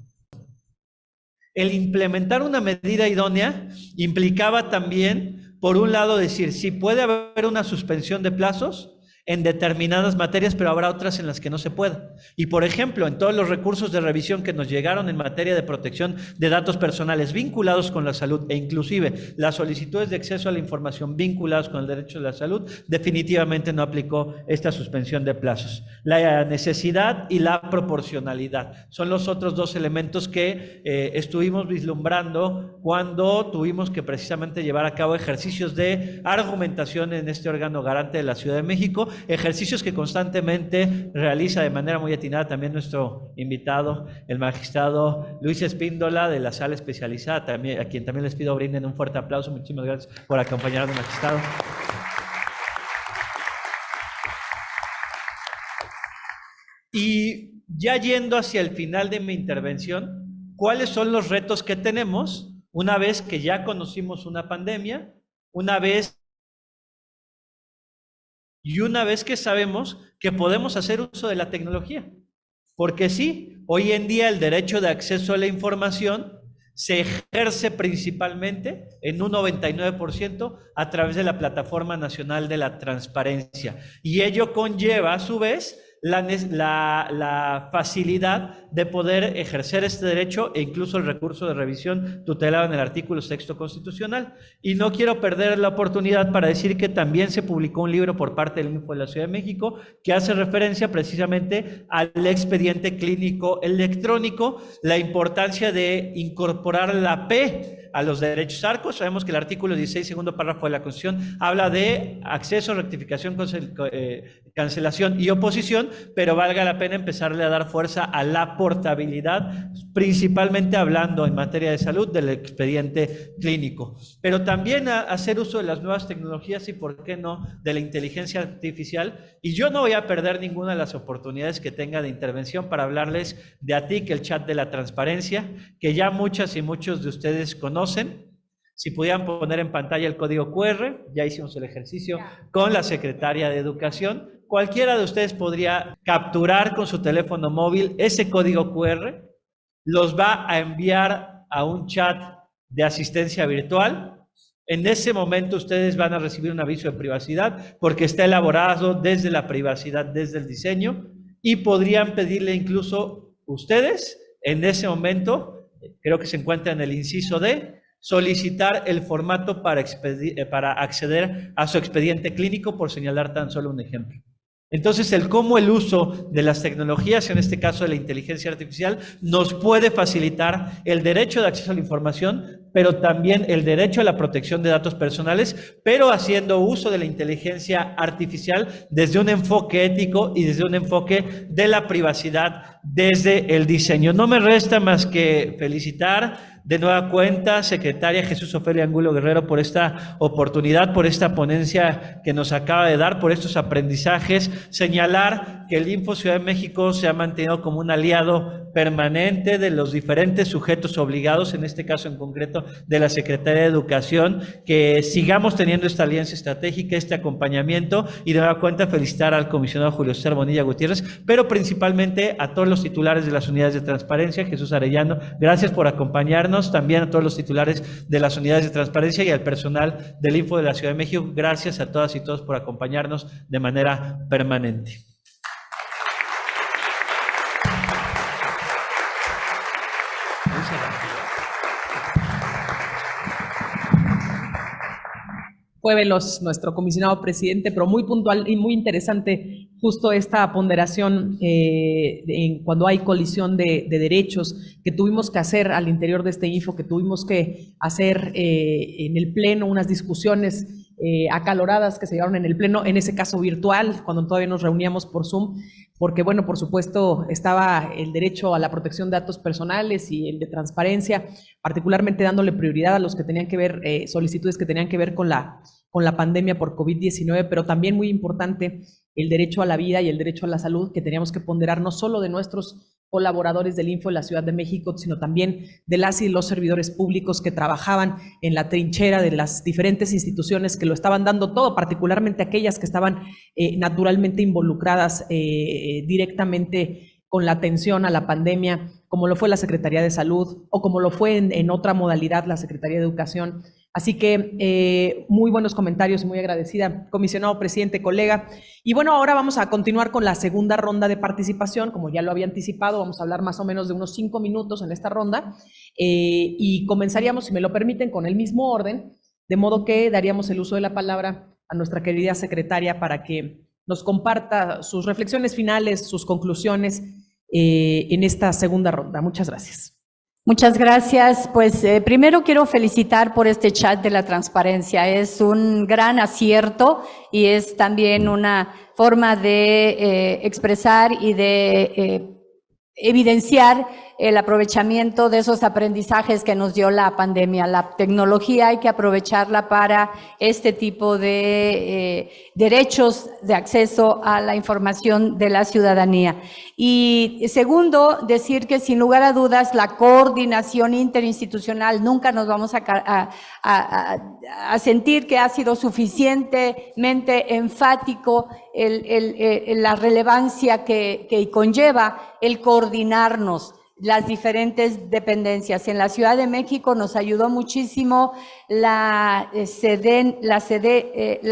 B: El implementar una medida idónea implicaba también, por un lado, decir, sí, puede haber una suspensión de plazos en determinadas materias, pero habrá otras en las que no se pueda. Y, por ejemplo, en todos los recursos de revisión que nos llegaron en materia de protección de datos personales vinculados con la salud e inclusive las solicitudes de acceso a la información vinculadas con el derecho a la salud, definitivamente no aplicó esta suspensión de plazos. La necesidad y la proporcionalidad son los otros 2 elementos que estuvimos vislumbrando cuando tuvimos que precisamente llevar a cabo ejercicios de argumentación en este órgano garante de la Ciudad de México, ejercicios que constantemente realiza de manera muy atinada también nuestro invitado, el magistrado Luis Espíndola de la Sala Especializada, también, a quien también les pido brinden un fuerte aplauso. Muchísimas gracias por acompañarnos, magistrado. Y ya yendo hacia el final de mi intervención, ¿cuáles son los retos que tenemos una vez que ya conocimos una pandemia, una vez y una vez que sabemos que podemos hacer uso de la tecnología. Porque sí, hoy en día el derecho de acceso a la información se ejerce principalmente en un 99% a través de la Plataforma Nacional de la Transparencia. Y ello conlleva, a su vez, la facilidad de poder ejercer este derecho e incluso el recurso de revisión tutelado en el artículo 6º constitucional. Y no quiero perder la oportunidad para decir que también se publicó un libro por parte del INFO de la Ciudad de México que hace referencia precisamente al expediente clínico electrónico, la importancia de incorporar la P a los derechos ARCO. Sabemos que el artículo 16, segundo párrafo de la Constitución, habla de acceso, rectificación, cancelación y oposición, pero valga la pena empezarle a dar fuerza a la portabilidad, principalmente hablando en materia de salud del expediente clínico, pero también a hacer uso de las nuevas tecnologías y, por qué no, de la inteligencia artificial. Y yo no voy a perder ninguna de las oportunidades que tenga de intervención para hablarles de ATIC, el chat de la transparencia, que ya muchas y muchos de ustedes conocen. Si pudieran poner en pantalla el código QR, ya hicimos el ejercicio con la secretaria de Educación. Cualquiera de ustedes podría capturar con su teléfono móvil ese código QR, los va a enviar a un chat de asistencia virtual. En ese momento ustedes van a recibir un aviso de privacidad porque está elaborado desde la privacidad, desde el diseño, y podrían pedirle incluso ustedes en ese momento, creo que se encuentra en el inciso D, solicitar el formato para acceder a su expediente clínico, por señalar tan solo un ejemplo. Entonces, cómo el uso de las tecnologías, en este caso de la inteligencia artificial, nos puede facilitar el derecho de acceso a la información, pero también el derecho a la protección de datos personales, pero haciendo uso de la inteligencia artificial desde un enfoque ético y desde un enfoque de la privacidad, desde el diseño. No me resta más que felicitar de nueva cuenta, secretaria Jesús Ofelia Angulo Guerrero, por esta oportunidad, por esta ponencia que nos acaba de dar, por estos aprendizajes. Señalar que el INFO Ciudad de México se ha mantenido como un aliado permanente de los diferentes sujetos obligados, en este caso en concreto de la Secretaría de Educación, que sigamos teniendo esta alianza estratégica, este acompañamiento, y de nueva cuenta felicitar al comisionado Julio César Bonilla Gutiérrez, pero principalmente a todos los titulares de las unidades de transparencia. Jesús Arellano, gracias por acompañarnos. También a todos los titulares de las unidades de transparencia y al personal del INFO de la Ciudad de México. Gracias a todas y todos por acompañarnos de manera permanente.
C: Fue veloz nuestro comisionado presidente, pero muy puntual y muy interesante justo esta ponderación cuando hay colisión de derechos que tuvimos que hacer al interior de este INFO, que tuvimos que hacer en el Pleno unas discusiones acaloradas que se llevaron en el Pleno, en ese caso virtual, cuando todavía nos reuníamos por Zoom, porque, bueno, por supuesto, estaba el derecho a la protección de datos personales y el de transparencia, particularmente dándole prioridad a los que tenían que ver, solicitudes que tenían que ver con la pandemia por COVID-19, pero también muy importante el derecho a la vida y el derecho a la salud, que teníamos que ponderar no solo de nuestros colaboradores del INFO de la Ciudad de México, sino también de las y los servidores públicos que trabajaban en la trinchera de las diferentes instituciones que lo estaban dando todo, particularmente aquellas que estaban naturalmente involucradas directamente con la atención a la pandemia, como lo fue la Secretaría de Salud o como lo fue en otra modalidad la Secretaría de Educación. Así que muy buenos comentarios y muy agradecida, comisionado presidente, colega. Y bueno, ahora vamos a continuar con la segunda ronda de participación. Como ya lo había anticipado, vamos a hablar más o menos de unos 5 minutos en esta ronda y comenzaríamos, si me lo permiten, con el mismo orden, de modo que daríamos el uso de la palabra a nuestra querida secretaria para que nos comparta sus reflexiones finales, sus conclusiones en esta segunda ronda. Muchas gracias.
D: Muchas gracias. Pues primero quiero felicitar por este chat de la transparencia. Es un gran acierto y es también una forma de expresar y de evidenciar el aprovechamiento de esos aprendizajes que nos dio la pandemia. La tecnología hay que aprovecharla para este tipo de derechos de acceso a la información de la ciudadanía. Y segundo, decir que sin lugar a dudas la coordinación interinstitucional, nunca nos vamos a sentir que ha sido suficientemente enfático la relevancia que conlleva el coordinarnos las diferentes dependencias. En la Ciudad de México nos ayudó muchísimo la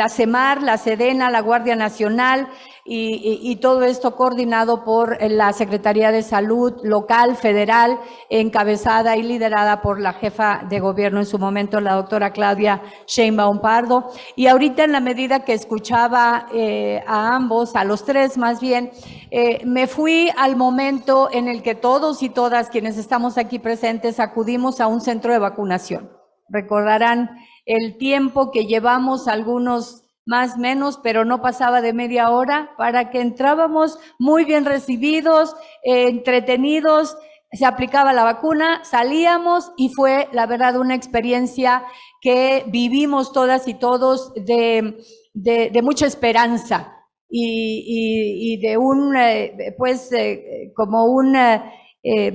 D: CEMAR, la SEDENA, la Guardia Nacional y todo esto coordinado por la Secretaría de Salud local, federal, encabezada y liderada por la jefa de gobierno en su momento, la doctora Claudia Sheinbaum Pardo. Y ahorita, en la medida que escuchaba a ambos, a los tres más bien, me fui al momento en el que todos y todas quienes estamos aquí presentes acudimos a un centro de vacunación. Recordarán el tiempo que llevamos, algunos más o menos, pero no pasaba de media hora para que entrábamos muy bien recibidos, entretenidos, se aplicaba la vacuna, salíamos y fue, la verdad, una experiencia que vivimos todas y todos de mucha esperanza y de un, como un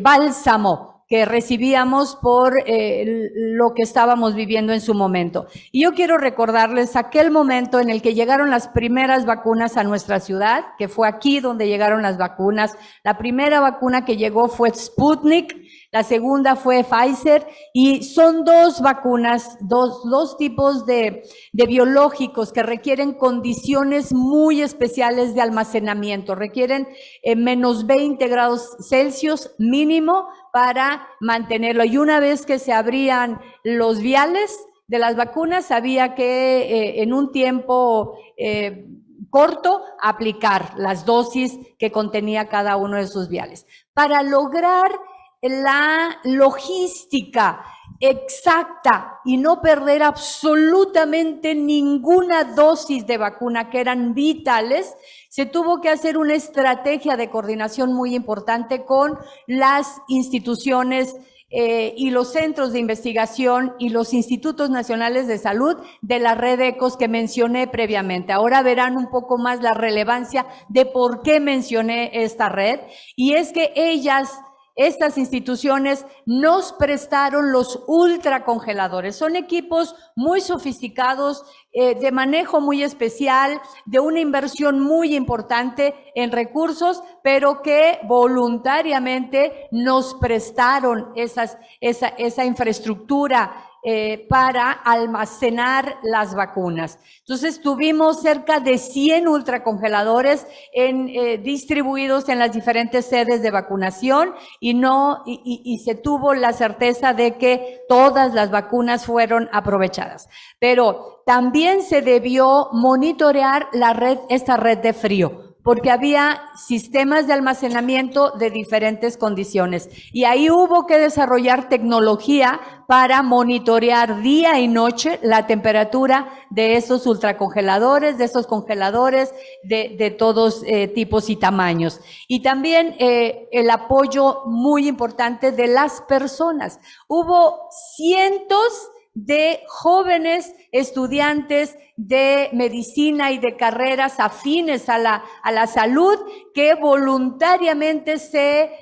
D: bálsamo que recibíamos por lo que estábamos viviendo en su momento. Y yo quiero recordarles aquel momento en el que llegaron las primeras vacunas a nuestra ciudad, que fue aquí donde llegaron las vacunas. La primera vacuna que llegó fue Sputnik, la segunda fue Pfizer, y son dos vacunas, dos tipos de biológicos que requieren condiciones muy especiales de almacenamiento, requieren menos 20 grados Celsius mínimo para mantenerlo. Y una vez que se abrían los viales de las vacunas, había que en un tiempo corto aplicar las dosis que contenía cada uno de sus viales. Para lograr la logística exacta y no perder absolutamente ninguna dosis de vacuna que eran vitales, se tuvo que hacer una estrategia de coordinación muy importante con las instituciones y los centros de investigación y los institutos nacionales de salud de la red ECOS que mencioné previamente. Ahora verán un poco más la relevancia de por qué mencioné esta red, y es que estas instituciones nos prestaron los ultracongeladores. Son equipos muy sofisticados, de manejo muy especial, de una inversión muy importante en recursos, pero que voluntariamente nos prestaron esa infraestructura para almacenar las vacunas. Entonces tuvimos cerca de 100 ultracongeladores distribuidos en las diferentes sedes de vacunación y se tuvo la certeza de que todas las vacunas fueron aprovechadas. Pero también se debió monitorear esta red de frío, porque había sistemas de almacenamiento de diferentes condiciones. Y ahí hubo que desarrollar tecnología para monitorear día y noche la temperatura de esos ultracongeladores, de esos congeladores de todos tipos y tamaños. Y también el apoyo muy importante de las personas. Hubo cientos de jóvenes estudiantes de medicina y de carreras afines a la salud que voluntariamente se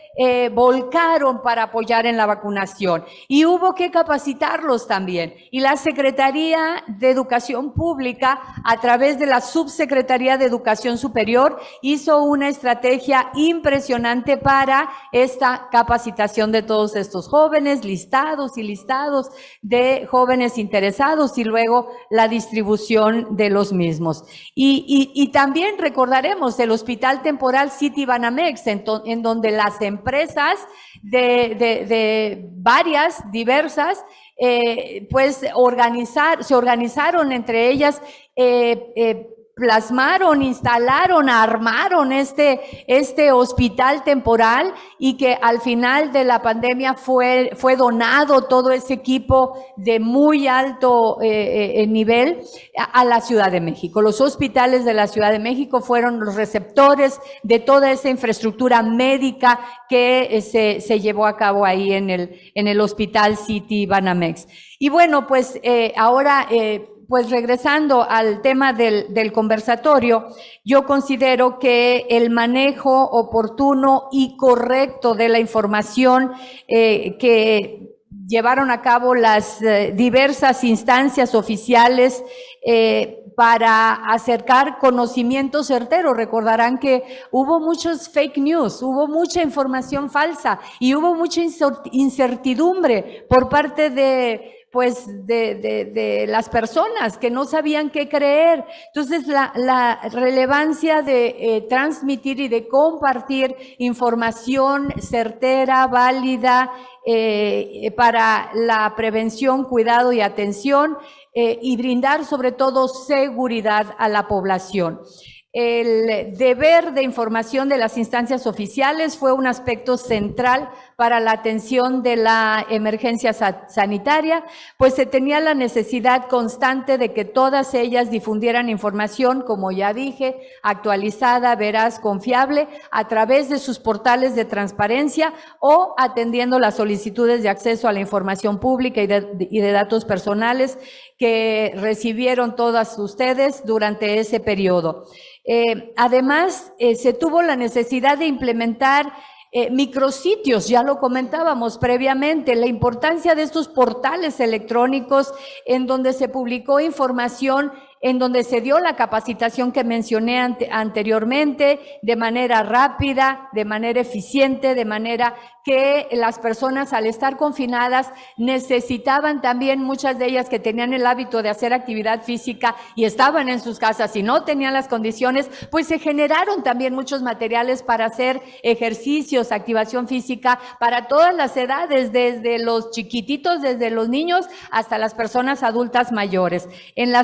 D: volcaron para apoyar en la vacunación, y hubo que capacitarlos también. Y la Secretaría de Educación Pública, a través de la Subsecretaría de Educación Superior, hizo una estrategia impresionante para esta capacitación de todos estos jóvenes, listados de jóvenes interesados, y luego la distribución de los mismos. Y también recordaremos el Hospital Temporal Citibanamex, en donde las empresas de varias, diversas, pues se organizaron entre ellas plasmaron, instalaron, armaron este hospital temporal y que al final de la pandemia fue donado todo ese equipo de muy alto nivel a la Ciudad de México. Los hospitales de la Ciudad de México fueron los receptores de toda esa infraestructura médica que se llevó a cabo ahí en el Hospital City Banamex. Y bueno, pues ahora pues regresando al tema del conversatorio, yo considero que el manejo oportuno y correcto de la información que llevaron a cabo las diversas instancias oficiales para acercar conocimiento certero. Recordarán que hubo muchos fake news, hubo mucha información falsa y hubo mucha incertidumbre por parte de las personas que no sabían qué creer. Entonces, la relevancia de transmitir y de compartir información certera, válida, para la prevención, cuidado y atención, y brindar sobre todo seguridad a la población. El deber de información de las instancias oficiales fue un aspecto central para la atención de la emergencia sanitaria, pues se tenía la necesidad constante de que todas ellas difundieran información, como ya dije, actualizada, veraz, confiable, a través de sus portales de transparencia o atendiendo las solicitudes de acceso a la información pública y de datos personales que recibieron todas ustedes durante ese periodo. Además, se tuvo la necesidad de implementar micrositios, ya lo comentábamos previamente, la importancia de estos portales electrónicos en donde se publicó información, en donde se dio la capacitación que mencioné anteriormente, de manera rápida, de manera eficiente, de manera que las personas al estar confinadas necesitaban también, muchas de ellas que tenían el hábito de hacer actividad física y estaban en sus casas y no tenían las condiciones, pues se generaron también muchos materiales para hacer ejercicios, activación física para todas las edades, desde los chiquititos, desde los niños hasta las personas adultas mayores. En la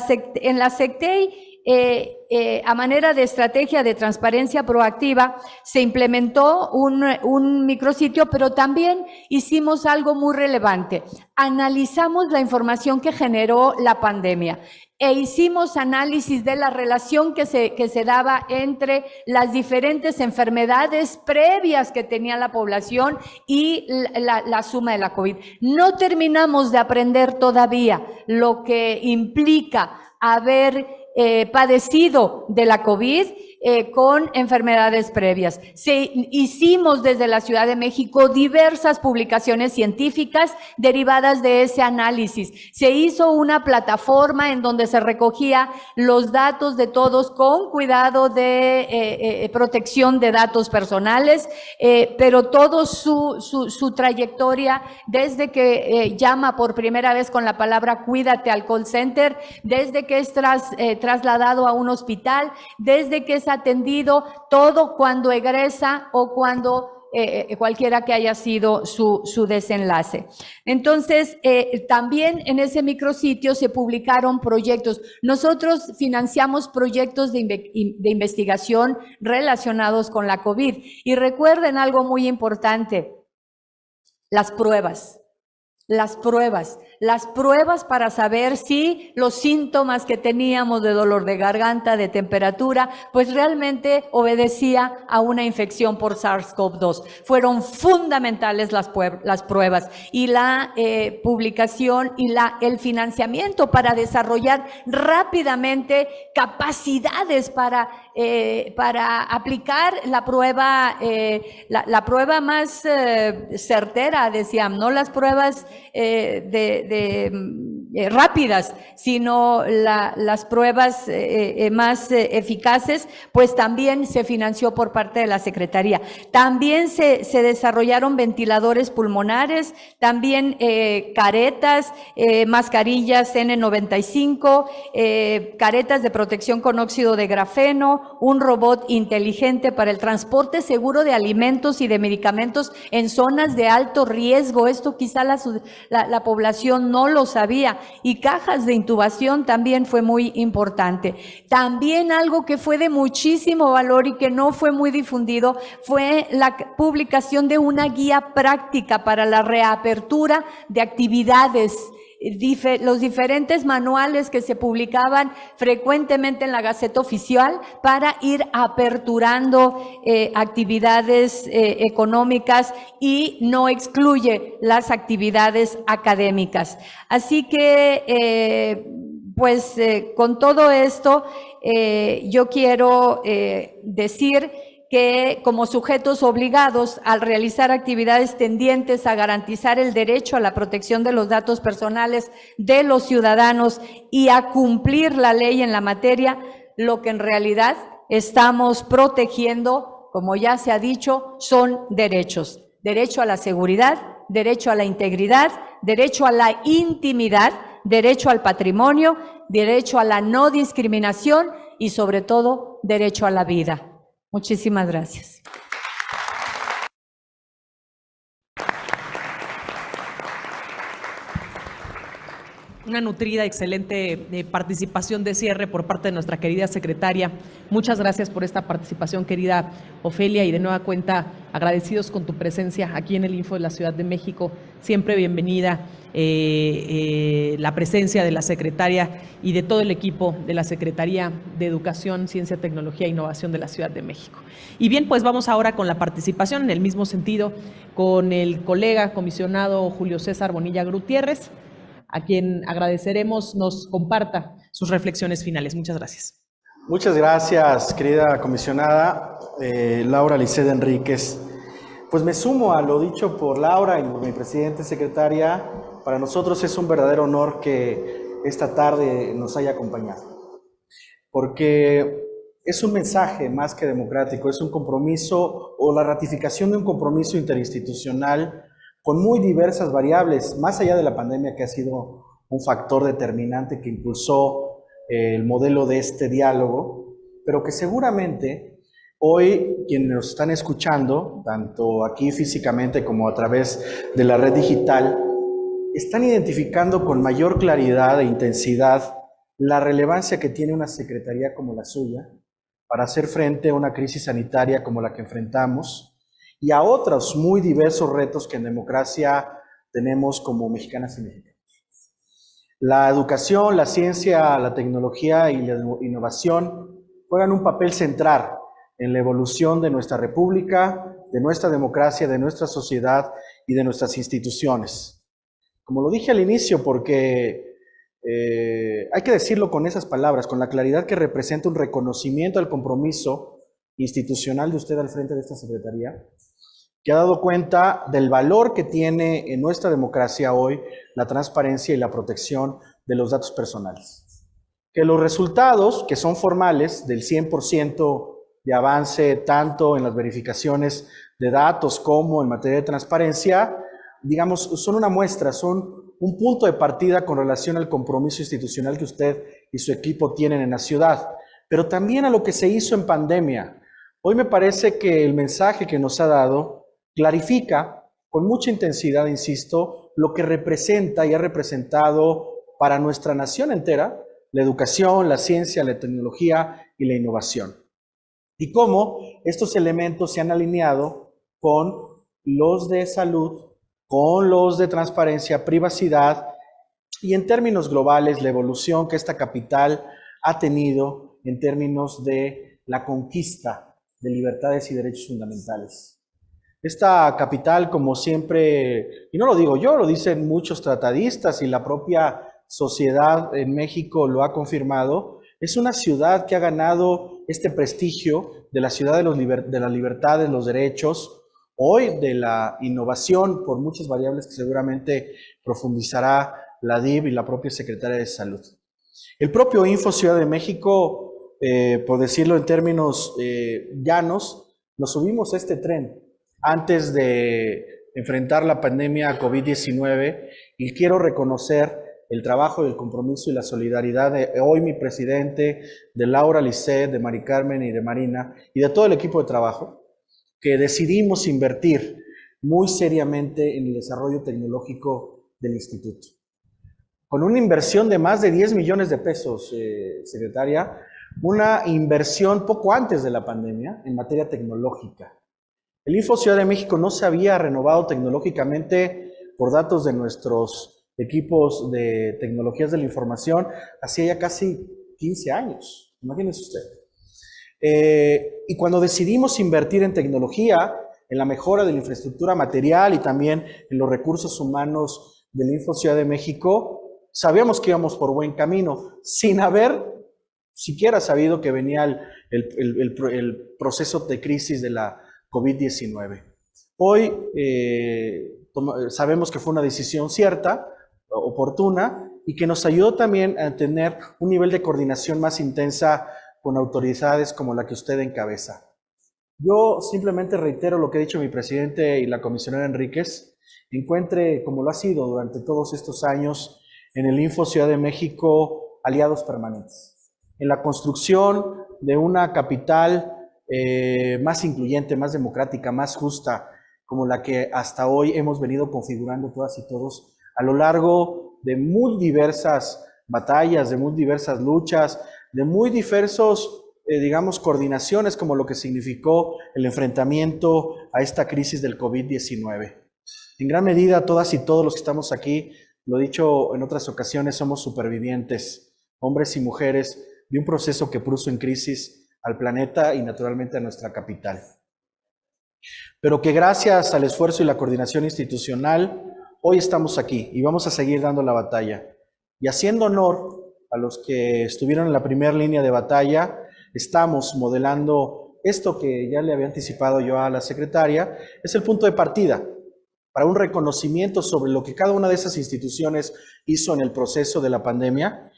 D: SECTEI, a manera de estrategia de transparencia proactiva, se implementó un micrositio, pero también hicimos algo muy relevante. Analizamos la información que generó la pandemia e hicimos análisis de la relación que se daba entre las diferentes enfermedades previas que tenía la población y la suma de la COVID. No terminamos de aprender todavía lo que implica haber padecido de la COVID con enfermedades previas. Hicimos desde la Ciudad de México diversas publicaciones científicas derivadas de ese análisis. Se hizo una plataforma en donde se recogía los datos de todos con cuidado de protección de datos personales, pero todo su trayectoria desde que llama por primera vez con la palabra cuídate al call center, desde que es trasladado a un hospital, desde que es atendido, todo cuando egresa o cuando cualquiera que haya sido su desenlace. Entonces, también en ese micrositio se publicaron proyectos. Nosotros financiamos proyectos de investigación relacionados con la COVID. Y recuerden algo muy importante, las pruebas. Las pruebas para saber si los síntomas que teníamos de dolor de garganta, de temperatura, pues realmente obedecía a una infección por SARS-CoV-2. Fueron fundamentales las pruebas y la publicación y el financiamiento para desarrollar rápidamente capacidades para aplicar la prueba más certera, decían, no las pruebas rápidas, sino las pruebas más eficaces, pues también se financió por parte de la Secretaría. También se desarrollaron ventiladores pulmonares, también caretas, mascarillas N95, caretas de protección con óxido de grafeno, un robot inteligente para el transporte seguro de alimentos y de medicamentos en zonas de alto riesgo. Esto quizá la población no lo sabía. y cajas de intubación también fue muy importante. También algo que fue de muchísimo valor y que no fue muy difundido fue la publicación de una guía práctica para la reapertura de actividades. Los diferentes manuales que se publicaban frecuentemente en la Gaceta Oficial para ir aperturando actividades económicas y no excluye las actividades académicas. Así que, con todo esto, yo quiero decir que como sujetos obligados al realizar actividades tendientes a garantizar el derecho a la protección de los datos personales de los ciudadanos y a cumplir la ley en la materia, lo que en realidad estamos protegiendo, como ya se ha dicho, son derechos. Derecho a la seguridad, derecho a la integridad, derecho a la intimidad, derecho al patrimonio, derecho a la no discriminación y sobre todo derecho a la vida. Muchísimas gracias.
C: Una nutrida, excelente participación de cierre por parte de nuestra querida secretaria. Muchas gracias por esta participación, querida Ofelia, y de nueva cuenta agradecidos con tu presencia aquí en el Info de la Ciudad de México. Siempre bienvenida la presencia de la secretaria y de todo el equipo de la Secretaría de Educación, Ciencia, Tecnología e Innovación de la Ciudad de México. Y bien, pues vamos ahora con la participación en el mismo sentido con el colega comisionado Julio César Bonilla Gutiérrez, a quien agradeceremos nos comparta sus reflexiones finales. Muchas gracias.
E: Muchas gracias, querida comisionada Laura Liced Enríquez. Pues me sumo a lo dicho por Laura y mi presidente secretaria. Para nosotros es un verdadero honor que esta tarde nos haya acompañado, porque es un mensaje más que democrático, es un compromiso o la ratificación de un compromiso interinstitucional con muy diversas variables, más allá de la pandemia, que ha sido un factor determinante que impulsó el modelo de este diálogo, pero que seguramente hoy quienes nos están escuchando, tanto aquí físicamente como a través de la red digital, están identificando con mayor claridad e intensidad la relevancia que tiene una secretaría como la suya para hacer frente a una crisis sanitaria como la que enfrentamos y a otros muy diversos retos que en democracia tenemos como mexicanas y mexicanos. La educación, la ciencia, la tecnología y la innovación juegan un papel central en la evolución de nuestra república, de nuestra democracia, de nuestra sociedad y de nuestras instituciones. Como lo dije al inicio, porque hay que decirlo con esas palabras, con la claridad que representa un reconocimiento al compromiso institucional de usted al frente de esta secretaría, que ha dado cuenta del valor que tiene en nuestra democracia hoy la transparencia y la protección de los datos personales. Que los resultados, que son formales, del 100% de avance tanto en las verificaciones de datos como en materia de transparencia, digamos, son una muestra, son un punto de partida con relación al compromiso institucional que usted y su equipo tienen en la ciudad, pero también a lo que se hizo en pandemia. Hoy me parece que el mensaje que nos ha dado clarifica con mucha intensidad, insisto, lo que representa y ha representado para nuestra nación entera la educación, la ciencia, la tecnología y la innovación. Y cómo estos elementos se han alineado con los de salud, con los de transparencia, privacidad y en términos globales la evolución que esta capital ha tenido en términos de la conquista de libertades y derechos fundamentales. Esta capital, como siempre, y no lo digo yo, lo dicen muchos tratadistas y la propia sociedad en México lo ha confirmado, es una ciudad que ha ganado este prestigio de la ciudad de las libertades, los derechos, hoy de la innovación por muchas variables que seguramente profundizará la DIV y la propia Secretaría de Salud. El propio Info Ciudad de México, por decirlo en términos llanos, nos subimos a este tren antes de enfrentar la pandemia COVID-19 y quiero reconocer el trabajo, el compromiso y la solidaridad de hoy mi presidente, de Laura Liced, de Mari Carmen y de Marina y de todo el equipo de trabajo, que decidimos invertir muy seriamente en el desarrollo tecnológico del instituto. con una inversión de más de 10 millones de pesos, secretaria, una inversión poco antes de la pandemia en materia tecnológica. El Info Ciudad de México no se había renovado tecnológicamente, por datos de nuestros equipos de tecnologías de la información, hacía ya casi 15 años, imagínense usted. Y cuando decidimos invertir en tecnología, en la mejora de la infraestructura material y también en los recursos humanos del Info Ciudad de México, sabíamos que íbamos por buen camino, sin haber siquiera sabido que venía el proceso de crisis de la COVID-19. Hoy sabemos que fue una decisión cierta, oportuna, y que nos ayudó también a tener un nivel de coordinación más intensa con autoridades como la que usted encabeza. Yo simplemente reitero lo que ha dicho mi presidente y la comisionada Enríquez. Encuentre, como lo ha sido durante todos estos años, en el Info Ciudad de México, aliados permanentes. En la construcción de una capital más incluyente, más democrática, más justa, como la que hasta hoy hemos venido configurando todas y todos a lo largo de muy diversas batallas, de muy diversas luchas, de muy diversos, digamos, coordinaciones, como lo que significó el enfrentamiento a esta crisis del COVID-19. En gran medida, todas y todos los que estamos aquí, lo he dicho en otras ocasiones, somos supervivientes, hombres y mujeres, de un proceso que puso en crisis al planeta y naturalmente a nuestra capital. Pero que gracias al esfuerzo y la coordinación institucional, hoy estamos aquí y vamos a seguir dando la batalla. Y haciendo honor a los que estuvieron en la primera línea de batalla, estamos modelando esto que ya le había anticipado yo a la secretaria, es el punto de partida para un reconocimiento sobre lo que cada una de esas instituciones hizo en el proceso de la pandemia,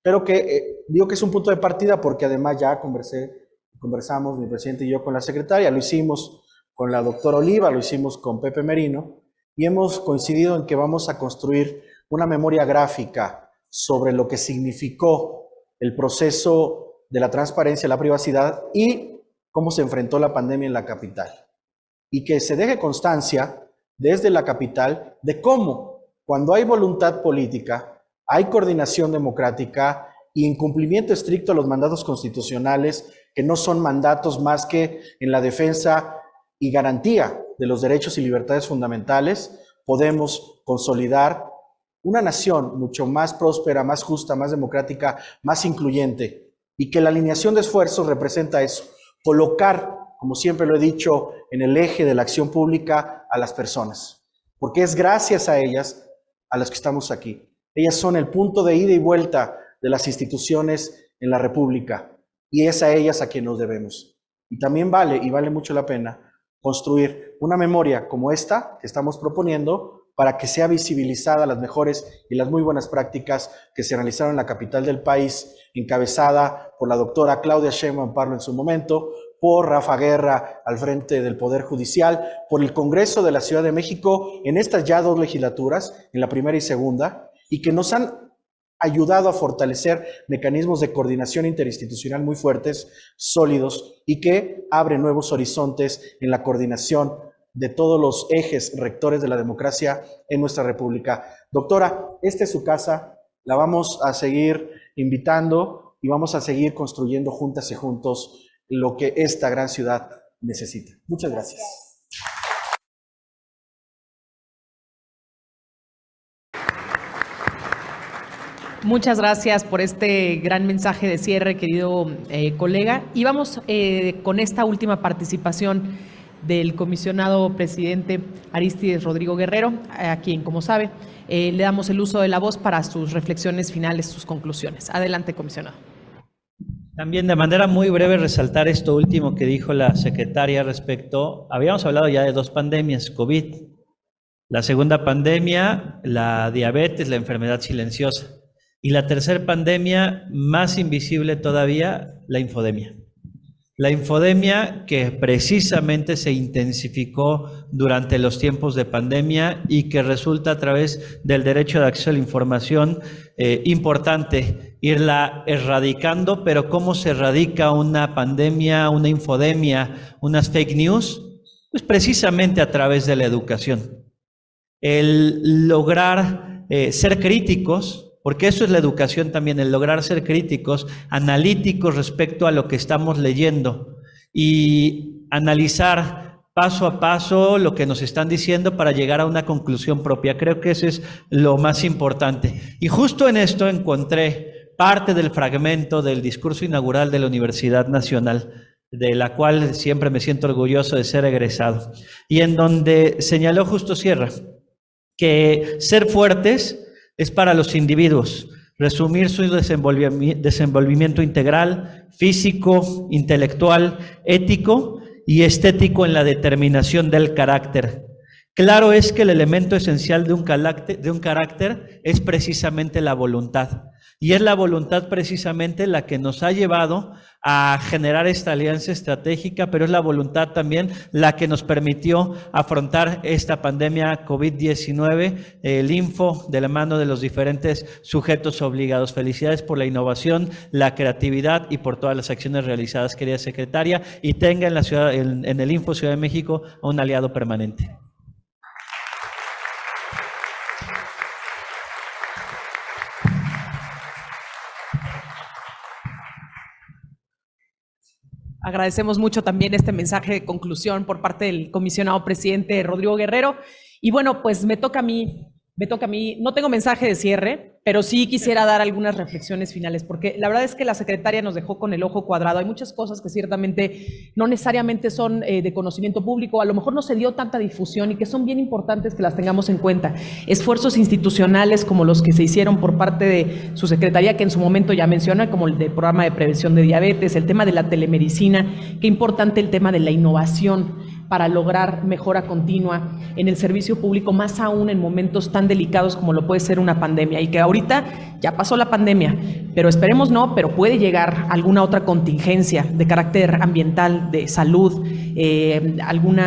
E: pero que digo que es un punto de partida porque además ya conversamos mi presidente y yo con la secretaria, lo hicimos con la doctora Oliva, lo hicimos con Pepe Merino, y hemos coincidido en que vamos a construir una memoria gráfica sobre lo que significó el proceso de la transparencia, la privacidad y cómo se enfrentó la pandemia en la capital. Y que se deje constancia desde la capital de cómo, cuando hay voluntad política, hay coordinación democrática y incumplimiento estricto a los mandatos constitucionales, que no son mandatos más que en la defensa y garantía de los derechos y libertades fundamentales, podemos consolidar una nación mucho más próspera, más justa, más democrática, más incluyente, y que la alineación de esfuerzos representa eso, colocar, como siempre lo he dicho, en el eje de la acción pública a las personas, porque es gracias a ellas a las que estamos aquí. Ellas son el punto de ida y vuelta de las instituciones en la República, y es a ellas a quien nos debemos. Y también vale mucho la pena, construir una memoria como esta que estamos proponiendo para que sea visibilizada las mejores y las muy buenas prácticas que se realizaron en la capital del país, encabezada por la doctora Claudia Sheinbaum Pardo en su momento, por Rafa Guerra al frente del Poder Judicial, por el Congreso de la Ciudad de México en estas ya 2 legislaturas, en la primera y segunda, y que nos han ayudado a fortalecer mecanismos de coordinación interinstitucional muy fuertes, sólidos, y que abren nuevos horizontes en la coordinación de todos los ejes rectores de la democracia en nuestra República. Doctora, esta es su casa, la vamos a seguir invitando y vamos a seguir construyendo juntas y juntos lo que esta gran ciudad necesita. Muchas gracias.
C: Muchas gracias por este gran mensaje de cierre, querido colega. Y vamos con esta última participación del comisionado presidente Arístides Rodrigo Guerrero, a quien, como sabe, le damos el uso de la voz para sus reflexiones finales, sus conclusiones. Adelante, comisionado.
B: También de manera muy breve resaltar esto último que dijo la secretaria respecto, habíamos hablado ya de 2 pandemias, COVID, la segunda pandemia, la diabetes, la enfermedad silenciosa, y la tercera pandemia, más invisible todavía, la infodemia. La infodemia que precisamente se intensificó durante los tiempos de pandemia y que resulta a través del derecho de acceso a la información importante irla erradicando, pero ¿cómo se erradica una pandemia, una infodemia, unas fake news? Pues precisamente a través de la educación. El lograr ser críticos porque eso es la educación también, el lograr ser críticos, analíticos respecto a lo que estamos leyendo y analizar paso a paso lo que nos están diciendo para llegar a una conclusión propia. Creo que eso es lo más importante. Y justo en esto encontré parte del fragmento del discurso inaugural de la Universidad Nacional, de la cual siempre me siento orgulloso de ser egresado, y en donde señaló Justo Sierra que ser fuertes es para los individuos, resumir su desenvolvimiento integral, físico, intelectual, ético y estético en la determinación del carácter. Claro es que el elemento esencial de un carácter es precisamente la voluntad. Y es la voluntad precisamente la que nos ha llevado a generar esta alianza estratégica, pero es la voluntad también la que nos permitió afrontar esta pandemia COVID-19, el Info, de la mano de los diferentes sujetos obligados. Felicidades por la innovación, la creatividad y por todas las acciones realizadas, querida secretaria, y tenga en el Info Ciudad de México a un aliado permanente.
C: Agradecemos mucho también este mensaje de conclusión por parte del comisionado presidente Rodrigo Guerrero. Y bueno, pues me toca a mí, no tengo mensaje de cierre, pero sí quisiera dar algunas reflexiones finales, porque la verdad es que la secretaria nos dejó con el ojo cuadrado. Hay muchas cosas que ciertamente no necesariamente son de conocimiento público, a lo mejor no se dio tanta difusión y que son bien importantes que las tengamos en cuenta. Esfuerzos institucionales como los que se hicieron por parte de su secretaría, que en su momento ya menciona, como el del programa de prevención de diabetes, el tema de la telemedicina, qué importante el tema de la innovación para lograr mejora continua en el servicio público, más aún en momentos tan delicados como lo puede ser una pandemia, y que ahorita ya pasó la pandemia, pero esperemos no, pero puede llegar alguna otra contingencia de carácter ambiental, de salud, algún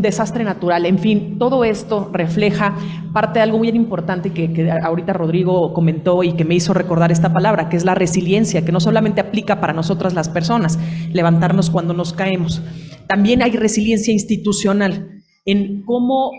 C: desastre natural. En fin, todo esto refleja parte de algo muy importante que ahorita Rodrigo comentó y que me hizo recordar esta palabra, que es la resiliencia, que no solamente aplica para nosotras las personas, levantarnos cuando nos caemos. También hay resiliencia institucional en cómo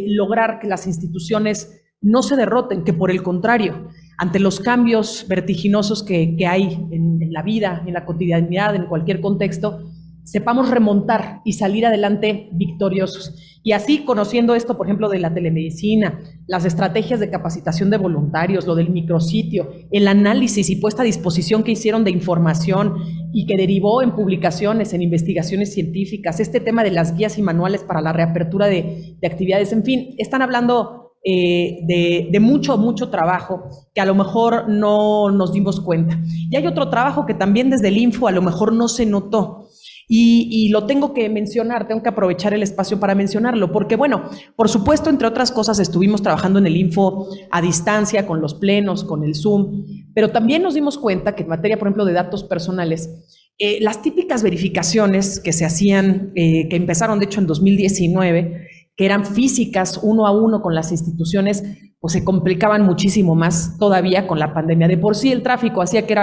C: lograr que las instituciones no se derroten, que por el contrario, ante los cambios vertiginosos que hay en la vida, en la cotidianidad, en cualquier contexto, sepamos remontar y salir adelante victoriosos. Y así, conociendo esto, por ejemplo, de la telemedicina, las estrategias de capacitación de voluntarios, lo del micrositio, el análisis y puesta a disposición que hicieron de información y que derivó en publicaciones, en investigaciones científicas, este tema de las guías y manuales para la reapertura de actividades, en fin, están hablando de mucho trabajo que a lo mejor no nos dimos cuenta. Y hay otro trabajo que también desde el Info a lo mejor no se notó. Y lo tengo que mencionar, tengo que aprovechar el espacio para mencionarlo, porque bueno, por supuesto, entre otras cosas, estuvimos trabajando en el Info a distancia, con los plenos, con el Zoom, pero también nos dimos cuenta que en materia, por ejemplo, de datos personales, las típicas verificaciones que se hacían, que empezaron de hecho en 2019, que eran físicas, uno a uno con las instituciones, pues se complicaban muchísimo más todavía con la pandemia. De por sí el tráfico hacía que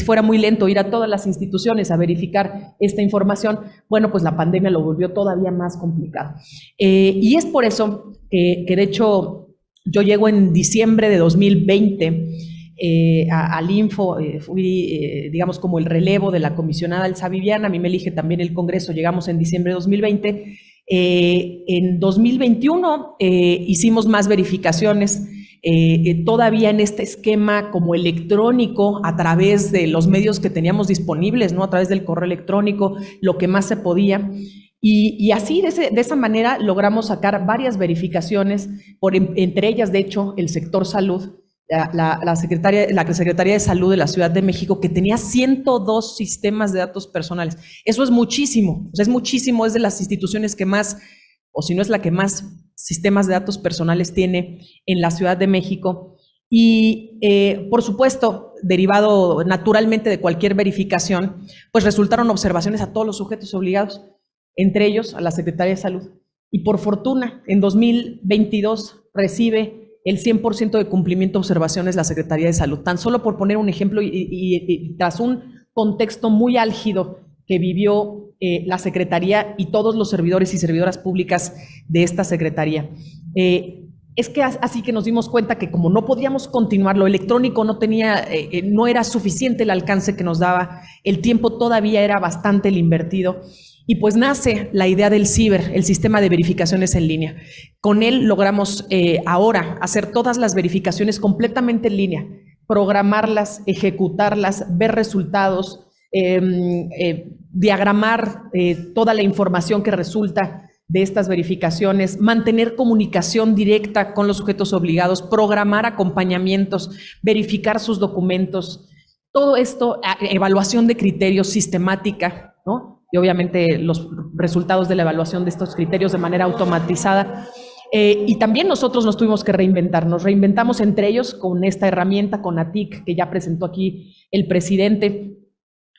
C: fuera muy lento ir a todas las instituciones a verificar esta información. Bueno, pues la pandemia lo volvió todavía más complicado. Y es por eso que de hecho yo llego en diciembre de 2020 al Info, fui digamos como el relevo de la comisionada Elsa Viviana, a mí me elige también el Congreso, llegamos en diciembre de 2020. En 2021 hicimos más verificaciones, todavía en este esquema como electrónico, a través de los medios que teníamos disponibles, ¿no? A través del correo electrónico, lo que más se podía. Y así, de esa manera, logramos sacar varias verificaciones, entre ellas, de hecho, el sector salud. La Secretaría de Salud de la Ciudad de México, que tenía 102 sistemas de datos personales. Eso es muchísimo, o sea, es muchísimo, es de las instituciones que más, o si no es la que más sistemas de datos personales tiene en la Ciudad de México. Y, por supuesto, derivado naturalmente de cualquier verificación, pues resultaron observaciones a todos los sujetos obligados, entre ellos a la Secretaría de Salud. Y por fortuna, en 2022 recibe el 100% de cumplimiento de observaciones la Secretaría de Salud, tan solo por poner un ejemplo y tras un contexto muy álgido que vivió la Secretaría y todos los servidores y servidoras públicas de esta Secretaría. Es que así que nos dimos cuenta que como no podíamos continuar, lo electrónico no era suficiente el alcance que nos daba, el tiempo todavía era bastante el invertido. Y pues nace la idea del CIBER, el sistema de verificaciones en línea. Con él logramos ahora hacer todas las verificaciones completamente en línea, programarlas, ejecutarlas, ver resultados, diagramar toda la información que resulta de estas verificaciones, mantener comunicación directa con los sujetos obligados, programar acompañamientos, verificar sus documentos, todo esto, evaluación de criterios sistemática, ¿no? Y obviamente los resultados de la evaluación de estos criterios de manera automatizada. Y también nosotros nos tuvimos que reinventar, nos reinventamos entre ellos con esta herramienta, con ATIC, que ya presentó aquí el presidente,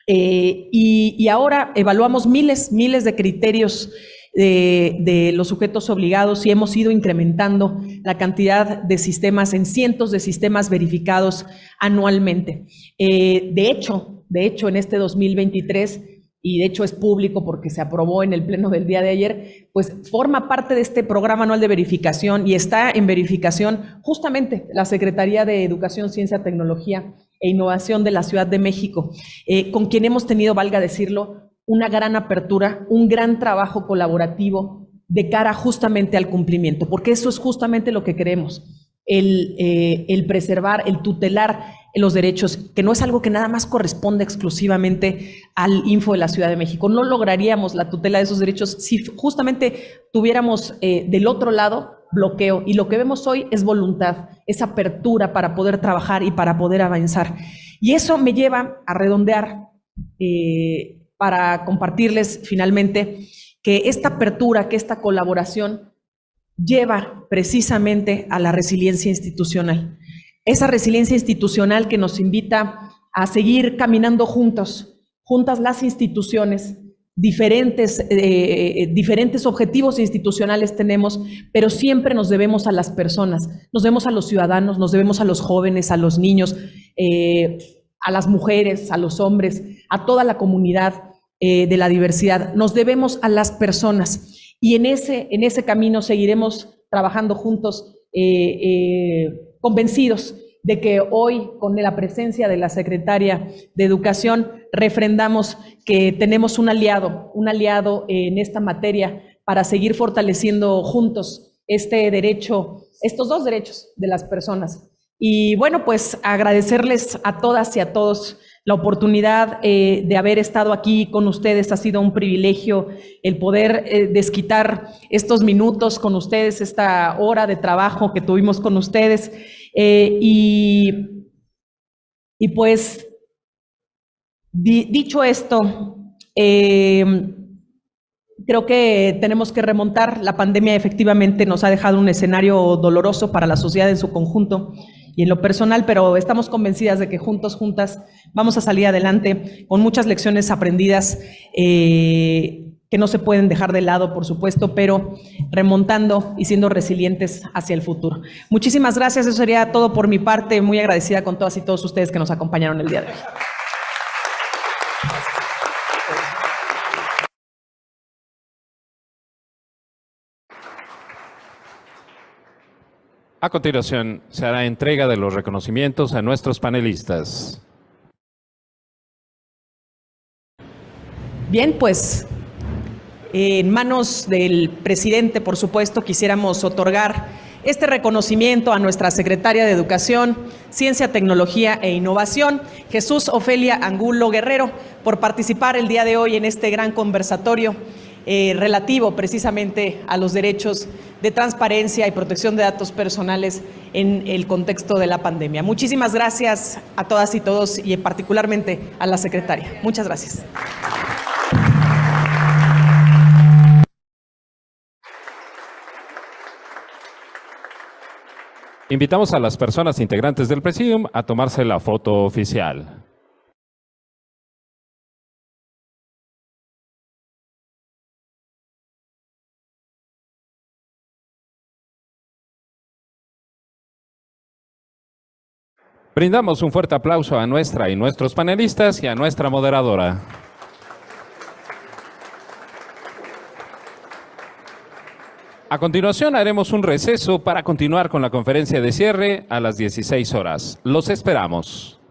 C: y ahora evaluamos miles de criterios de los sujetos obligados y hemos ido incrementando la cantidad de sistemas en cientos de sistemas verificados anualmente. De hecho, en este 2023, y de hecho es público porque se aprobó en el pleno del día de ayer, pues forma parte de este programa anual de verificación y está en verificación justamente la Secretaría de Educación, Ciencia, Tecnología e Innovación de la Ciudad de México, con quien hemos tenido, valga decirlo, una gran apertura, un gran trabajo colaborativo de cara justamente al cumplimiento, porque eso es justamente lo que queremos, el preservar, el tutelar los derechos, que no es algo que nada más corresponde exclusivamente al Info de la Ciudad de México. No lograríamos la tutela de esos derechos si justamente tuviéramos del otro lado bloqueo, y lo que vemos hoy es voluntad, es apertura para poder trabajar y para poder avanzar. Y eso me lleva a redondear para compartirles finalmente que esta apertura, que esta colaboración lleva precisamente a la resiliencia institucional. Esa resiliencia institucional que nos invita a seguir caminando juntas las instituciones, diferentes objetivos institucionales tenemos, pero siempre nos debemos a las personas, nos debemos a los ciudadanos, nos debemos a los jóvenes, a los niños, a las mujeres, a los hombres, a toda la comunidad de la diversidad. Nos debemos a las personas y en ese camino seguiremos trabajando juntos, convencidos de que hoy, con la presencia de la Secretaria de Educación, refrendamos que tenemos un aliado en esta materia para seguir fortaleciendo juntos estos dos derechos de las personas. Y bueno, pues agradecerles a todas y a todos la oportunidad de haber estado aquí con ustedes. Ha sido un privilegio el poder desquitar estos minutos con ustedes, esta hora de trabajo que tuvimos con ustedes. Y pues, dicho esto, creo que tenemos que remontar. La pandemia efectivamente nos ha dejado un escenario doloroso para la sociedad en su conjunto y en lo personal, pero estamos convencidas de que juntos, juntas, vamos a salir adelante con muchas lecciones aprendidas que no se pueden dejar de lado, por supuesto, pero remontando y siendo resilientes hacia el futuro. Muchísimas gracias, eso sería todo por mi parte. Muy agradecida con todas y todos ustedes que nos acompañaron el día de hoy.
A: A continuación, se hará entrega de los reconocimientos a nuestros panelistas.
C: Bien, pues en manos del presidente, por supuesto, quisiéramos otorgar este reconocimiento a nuestra Secretaria de Educación, Ciencia, Tecnología e Innovación, Jesús Ofelia Angulo Guerrero, por participar el día de hoy en este gran conversatorio relativo precisamente a los derechos de transparencia y protección de datos personales en el contexto de la pandemia. Muchísimas gracias a todas y todos y particularmente a la secretaria. Muchas gracias.
A: Invitamos a las personas integrantes del Presidium a tomarse la foto oficial. Brindamos un fuerte aplauso a nuestra y nuestros panelistas y a nuestra moderadora. A continuación haremos un receso para continuar con la conferencia de cierre a las 16 horas. Los esperamos.